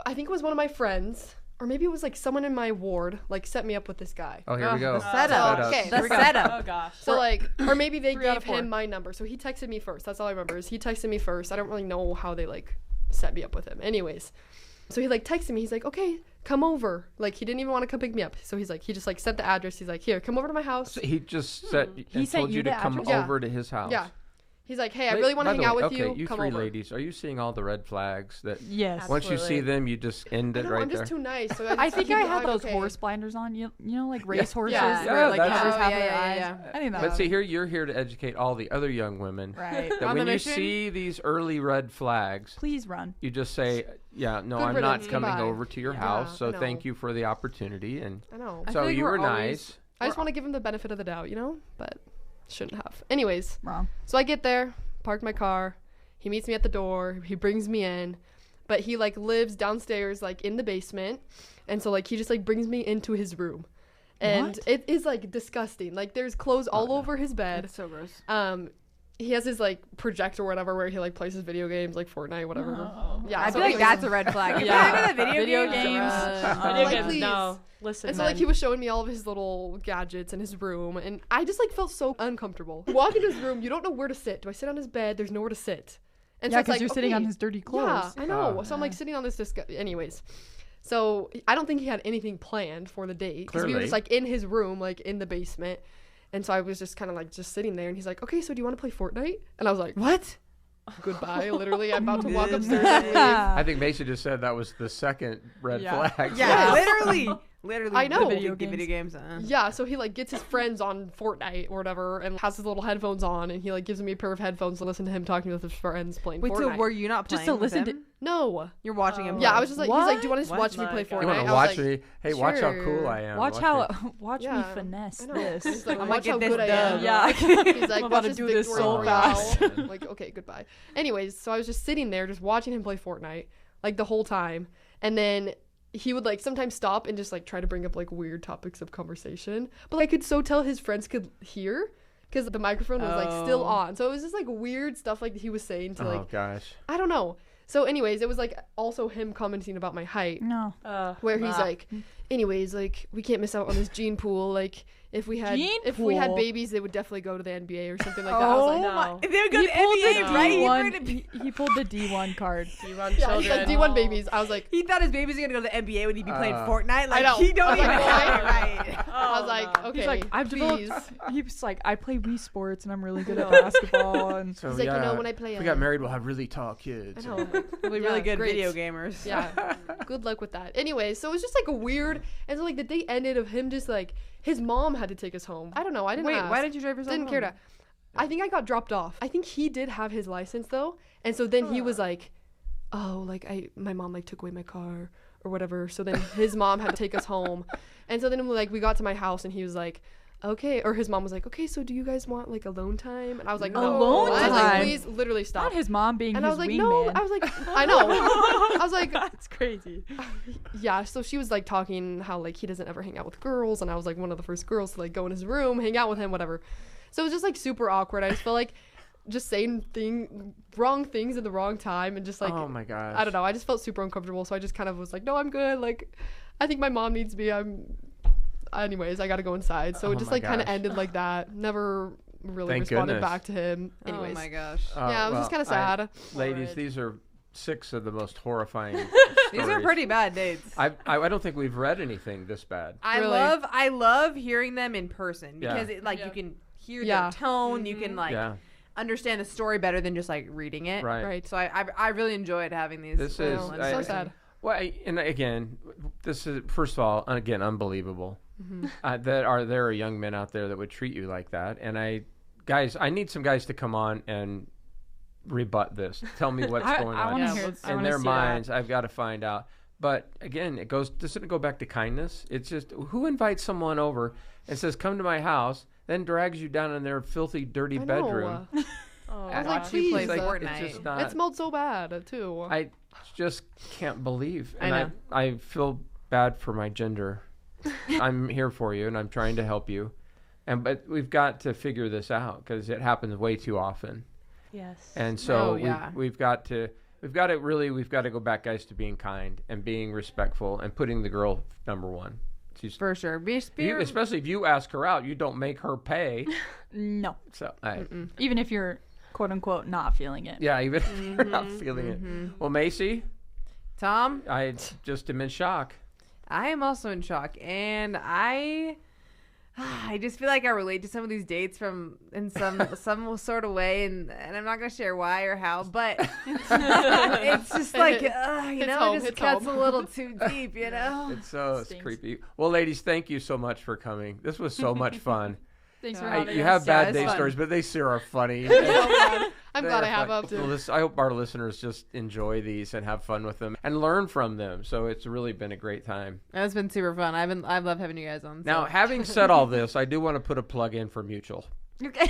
Speaker 5: I think it was one of my friends, or maybe it was someone in my ward, set me up with this guy.
Speaker 1: Oh, here we go.
Speaker 2: The setup.
Speaker 5: Okay,
Speaker 2: The setup.
Speaker 4: Oh, gosh.
Speaker 5: So, or maybe they
Speaker 3: 3 out
Speaker 5: gave
Speaker 3: of 4.
Speaker 5: him my number. So he texted me first. That's all I remember is he texted me first. I don't really know how they, set me up with him. Anyways. So he, texted me. He's like, okay, come over. He didn't even want to come pick me up. So he's he just, sent the address. He's like, here, come over to my house.
Speaker 1: So he just said
Speaker 3: He sent
Speaker 1: told
Speaker 3: you
Speaker 1: you to
Speaker 3: the
Speaker 1: come
Speaker 3: address?
Speaker 1: over to his house.
Speaker 5: Yeah. He's like, hey, I really want to hang out with you.
Speaker 1: Okay, you
Speaker 5: come
Speaker 1: three
Speaker 5: over.
Speaker 1: ladies, are you seeing all the red flags that
Speaker 3: Yes.
Speaker 1: once you see
Speaker 4: Absolutely.
Speaker 1: them, you just end it
Speaker 5: No,
Speaker 1: right
Speaker 5: I'm
Speaker 1: there?
Speaker 5: just too nice. So
Speaker 3: I think I had those
Speaker 5: okay.
Speaker 3: horse blinders on. You know, race horses
Speaker 5: Yeah.
Speaker 3: where
Speaker 1: Yeah,
Speaker 3: covers
Speaker 1: that's-
Speaker 3: half
Speaker 2: Oh,
Speaker 3: their
Speaker 2: yeah,
Speaker 3: eyes.
Speaker 2: yeah.
Speaker 3: I think that.
Speaker 1: But see, here you're here to educate all the other young women
Speaker 3: Right.
Speaker 1: that
Speaker 2: On
Speaker 1: when
Speaker 2: the
Speaker 1: you
Speaker 2: mission?
Speaker 1: see these early red flags,
Speaker 3: Please run.
Speaker 1: you just say, "Yeah, no,
Speaker 5: Good
Speaker 1: I'm not
Speaker 5: riddance,
Speaker 1: coming
Speaker 5: goodbye."
Speaker 1: over to your
Speaker 5: Yeah,
Speaker 1: house. So
Speaker 5: I know.
Speaker 1: thank you for the opportunity." And
Speaker 5: I know.
Speaker 2: I
Speaker 1: so
Speaker 2: feel like
Speaker 1: you
Speaker 2: we're
Speaker 1: were
Speaker 2: always-
Speaker 1: nice.
Speaker 5: I just want to give him the benefit of the doubt, but shouldn't have. Anyways,
Speaker 3: Wrong.
Speaker 5: so I get there, park my car. He meets me at the door. He brings me in, but he lives downstairs, in the basement, and so he just brings me into his room, and
Speaker 3: What?
Speaker 5: it is disgusting. There's clothes all over his bed.
Speaker 2: That's so gross.
Speaker 5: He has his projector or whatever where he plays his video games Fortnite, whatever. Yeah,
Speaker 2: I
Speaker 5: so
Speaker 2: feel like
Speaker 5: anyways-
Speaker 2: that's a red flag. If
Speaker 3: Yeah.
Speaker 2: you're into the video
Speaker 3: Video
Speaker 2: games.
Speaker 3: games.
Speaker 4: Video games,
Speaker 5: please.
Speaker 4: no. Listen,
Speaker 5: And so he was showing me all of his little gadgets in his room, and I just felt so uncomfortable. Walk into his room, you don't know where to sit. Do I sit on his bed? There's nowhere to sit. And
Speaker 3: Yeah,
Speaker 5: so it's
Speaker 3: because you're sitting on
Speaker 5: okay,
Speaker 3: his dirty clothes.
Speaker 5: Yeah, I know.
Speaker 1: Oh.
Speaker 5: So I'm sitting on this anyways. So I don't think he had anything planned for the date because we were
Speaker 1: Clearly.
Speaker 5: just in his room, in the basement. And so I was just kind of just sitting there, and he's like, okay, so do you want to play Fortnite? And I was like,
Speaker 2: What?
Speaker 5: goodbye. Literally, I'm about to walk upstairs and leave.
Speaker 1: I think Mason just said that was the second red
Speaker 3: Yeah.
Speaker 1: flag.
Speaker 2: Yeah,
Speaker 5: Yes.
Speaker 2: literally.
Speaker 5: I know.
Speaker 2: The
Speaker 3: Video
Speaker 2: video games.
Speaker 5: Yeah, so he gets his friends on Fortnite or whatever and has his little headphones on, and he gives me a pair of headphones to listen to him talking with his friends playing
Speaker 2: Wait,
Speaker 5: Fortnite.
Speaker 2: so were you not
Speaker 3: Just
Speaker 2: playing
Speaker 3: to listen
Speaker 2: with
Speaker 3: to-
Speaker 2: him?
Speaker 5: No.
Speaker 2: You're watching him.
Speaker 5: Yeah,
Speaker 2: play.
Speaker 5: I was just he's like, do you want to
Speaker 2: What?
Speaker 5: watch me
Speaker 4: My
Speaker 5: play
Speaker 4: God.
Speaker 5: Fortnite?
Speaker 1: You want
Speaker 5: I
Speaker 1: to
Speaker 5: was
Speaker 1: watch
Speaker 5: like,
Speaker 1: me? Hey, watch how cool
Speaker 5: sure.
Speaker 1: I am.
Speaker 3: Watch me
Speaker 5: Yeah,
Speaker 3: finesse
Speaker 5: I know.
Speaker 3: this.
Speaker 5: He's like,
Speaker 2: I'm
Speaker 5: watch
Speaker 2: gonna
Speaker 5: how
Speaker 2: get
Speaker 5: good
Speaker 2: this
Speaker 5: I am.
Speaker 2: done.
Speaker 3: Yeah.
Speaker 5: He's like,
Speaker 3: I'm about
Speaker 5: watch
Speaker 3: to
Speaker 5: this
Speaker 3: do this
Speaker 5: Victory
Speaker 3: so
Speaker 5: Royale.
Speaker 3: fast.
Speaker 5: I'm like, okay, goodbye. Anyways, so I was just sitting there just watching him play Fortnite the whole time. And then he would sometimes stop and just try to bring up weird topics of conversation. But I could so tell his friends could hear because the microphone was still
Speaker 2: Oh.
Speaker 5: on. So it was just weird stuff he was saying to
Speaker 1: Oh gosh.
Speaker 5: I don't know. So anyways, it was also him commenting about my height.
Speaker 3: No.
Speaker 5: Where he's
Speaker 2: Ah.
Speaker 5: anyways, we can't miss out on this gene pool. if we had
Speaker 3: Gene
Speaker 5: babies, they would definitely go to the NBA or something like that. I was like,
Speaker 4: no.
Speaker 2: They would go to the NBA, right?
Speaker 3: He pulled the D1 card.
Speaker 4: D1
Speaker 5: yeah, he's like
Speaker 4: children.
Speaker 5: D1 babies. I was like,
Speaker 2: He thought his babies were gonna go to the NBA when he'd be playing Fortnite. Like,
Speaker 5: I know.
Speaker 2: he don't
Speaker 5: I was
Speaker 2: even
Speaker 5: like,
Speaker 2: know,
Speaker 5: what?
Speaker 2: right?
Speaker 5: I was like, okay,
Speaker 3: He's like, I've
Speaker 5: please.
Speaker 3: developed. He's like, I play Wii Sports and I'm really good at basketball. And
Speaker 1: So
Speaker 5: He's like,
Speaker 1: yeah,
Speaker 5: when I play,
Speaker 1: if we got married, we'll have really tall kids.
Speaker 5: I know.
Speaker 2: We'll be
Speaker 5: Yeah,
Speaker 2: really good
Speaker 5: great.
Speaker 2: video gamers.
Speaker 5: Yeah, good luck with that. Anyway, so it was just like a weird, and so like the date ended of him just like his mom had to take us home. I don't know. I didn't
Speaker 2: Wait,
Speaker 5: ask.
Speaker 2: why didn't you drive yourself
Speaker 5: Didn't care
Speaker 2: home?
Speaker 5: to. I think I got dropped off. I think he did have his license though, and so then he was like, "Oh, like my mom like took away my car or whatever." So then his mom had to take us home, and so then like we got to my house and he was like, "Okay," or his mom was like, "Okay, so do you guys want like alone time?" And I was like, "No."
Speaker 3: Alone
Speaker 5: I was like,
Speaker 3: time?
Speaker 5: "Please, literally stop."
Speaker 3: not his mom being
Speaker 5: And
Speaker 3: his
Speaker 5: I was like,
Speaker 3: wingman.
Speaker 5: "No." I was like, "I know." I was like,
Speaker 3: That's crazy.
Speaker 5: yeah, so she was like talking how like he doesn't ever hang out with girls, and I was like one of the first girls to like go in his room, hang out with him, whatever. So it was just like super awkward. I just felt like just saying wrong things at the wrong time, and just like,
Speaker 1: oh my gosh.
Speaker 5: I don't know, I just felt super uncomfortable. So I just kind of was like, no, I'm good. Like, I think my mom needs me. Anyways, I gotta go inside. So
Speaker 1: Oh
Speaker 5: it just
Speaker 1: my
Speaker 5: like kind of
Speaker 1: gosh.
Speaker 5: ended like that. Never really
Speaker 1: Thank
Speaker 5: responded
Speaker 1: goodness.
Speaker 5: back to him. Anyways,
Speaker 2: Oh my gosh.
Speaker 5: yeah, it was just kind of sad.
Speaker 1: Ladies, these are 6 of the most horrifying
Speaker 2: These are
Speaker 1: stories.
Speaker 2: pretty bad dates.
Speaker 1: I don't think we've read anything this bad.
Speaker 5: Really?
Speaker 2: I love hearing them in person
Speaker 1: Yeah.
Speaker 2: because it, like
Speaker 3: Yeah.
Speaker 2: you can hear
Speaker 5: Yeah.
Speaker 2: their tone, you can like
Speaker 1: Yeah,
Speaker 2: understand the story better than just like reading it.
Speaker 1: right.
Speaker 5: Right.
Speaker 2: So I really enjoyed having these.
Speaker 1: This
Speaker 5: I
Speaker 1: is
Speaker 5: know, it's
Speaker 1: I-
Speaker 5: so sad.
Speaker 1: Well, and again, this is first of all, again, unbelievable.
Speaker 5: Mm-hmm.
Speaker 1: There are young men out there that would treat you like that, and I need some guys to come on and rebut this. Tell me what's going
Speaker 3: I
Speaker 1: on
Speaker 3: want to
Speaker 2: Yeah,
Speaker 3: hear.
Speaker 2: let's-
Speaker 3: I
Speaker 1: in
Speaker 3: wanna
Speaker 1: their
Speaker 3: see
Speaker 1: minds. I've got to find out. But again, doesn't it go back to kindness? It's just who invites someone over and says, "Come to my house," then drags you down in their filthy, dirty
Speaker 5: I know.
Speaker 1: bedroom.
Speaker 4: Oh,
Speaker 5: I was like,
Speaker 2: Watch you play
Speaker 5: please,
Speaker 2: Fortnite.
Speaker 1: It's just not.
Speaker 5: It smelled so bad too.
Speaker 1: I just can't believe.
Speaker 2: I
Speaker 1: And
Speaker 2: know.
Speaker 1: I feel bad for my gender. I'm here for you, and I'm trying to help you. But we've got to figure this out because it happens way too often.
Speaker 4: yes.
Speaker 1: And so
Speaker 2: Oh, yeah.
Speaker 1: we've got to go back, guys, to being kind and being respectful and putting the girl number one. She's
Speaker 2: For sure.
Speaker 1: especially if you ask her out, you don't make her pay.
Speaker 3: No,
Speaker 1: So
Speaker 3: even if you're quote unquote not feeling it.
Speaker 1: yeah, even if you're not feeling it. Well, Macy,
Speaker 2: Tom,
Speaker 1: I just am in shock.
Speaker 2: I am also in shock, and I just feel like I relate to some of these dates in some sort of way, and I'm not gonna share why or how, but it's just like
Speaker 5: It's
Speaker 2: it
Speaker 5: home,
Speaker 2: just
Speaker 5: it's
Speaker 2: cuts
Speaker 5: home.
Speaker 2: a little too deep, you know.
Speaker 1: It's
Speaker 3: Stinks.
Speaker 1: creepy. Well, ladies, thank you so much for coming. This was so much fun.
Speaker 3: Thanks for
Speaker 2: Hey,
Speaker 3: having
Speaker 1: You
Speaker 3: us.
Speaker 1: have bad
Speaker 2: it's
Speaker 1: day
Speaker 2: fun.
Speaker 1: stories, but they sure are funny.
Speaker 5: I'm glad I have up.
Speaker 1: Well, I hope our listeners just enjoy these and have fun with them and learn from them. So it's really been a great time.
Speaker 2: It's been super fun. I love having you guys on.
Speaker 1: Now,
Speaker 2: so.
Speaker 1: having said all this, I do want to put a plug in for Mutual.
Speaker 2: Okay.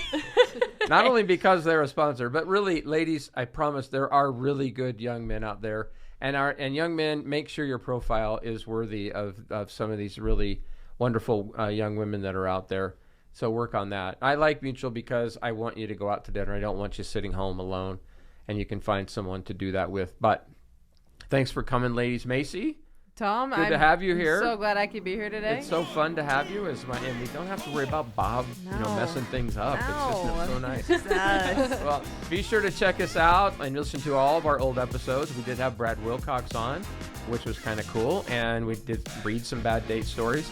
Speaker 1: Not only because they're a sponsor, but really, ladies, I promise there are really good young men out there. And young men, make sure your profile is worthy of some of these really wonderful young women that are out there. So work on that. I like Mutual because I want you to go out to dinner. I don't want you sitting home alone, and you can find someone to do that with. But thanks for coming, ladies. Macy,
Speaker 2: Tom,
Speaker 1: good to have you here.
Speaker 2: So glad I could be here today.
Speaker 1: It's so fun to have you and we don't have to worry about Bob,
Speaker 2: No.
Speaker 1: messing things up. It's just so nice.
Speaker 2: It's us.
Speaker 1: Well, be sure to check us out and listen to all of our old episodes. We did have Brad Wilcox on, which was kind of cool, and we did read some bad date stories.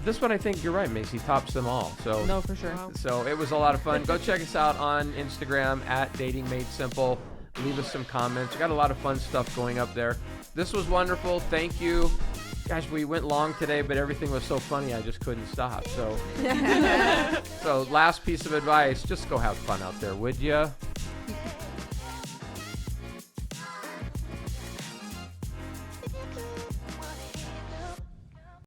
Speaker 1: This one, I think you're right, Macy, tops them all. So
Speaker 2: No, for sure.
Speaker 1: So it was a lot of fun. Go check us out on Instagram at Dating Made Simple. Leave us some comments. We got a lot of fun stuff going up there. This was wonderful. Thank you. Gosh, we went long today, but everything was so funny I just couldn't stop. So, so last piece of advice, just go have fun out there, would you?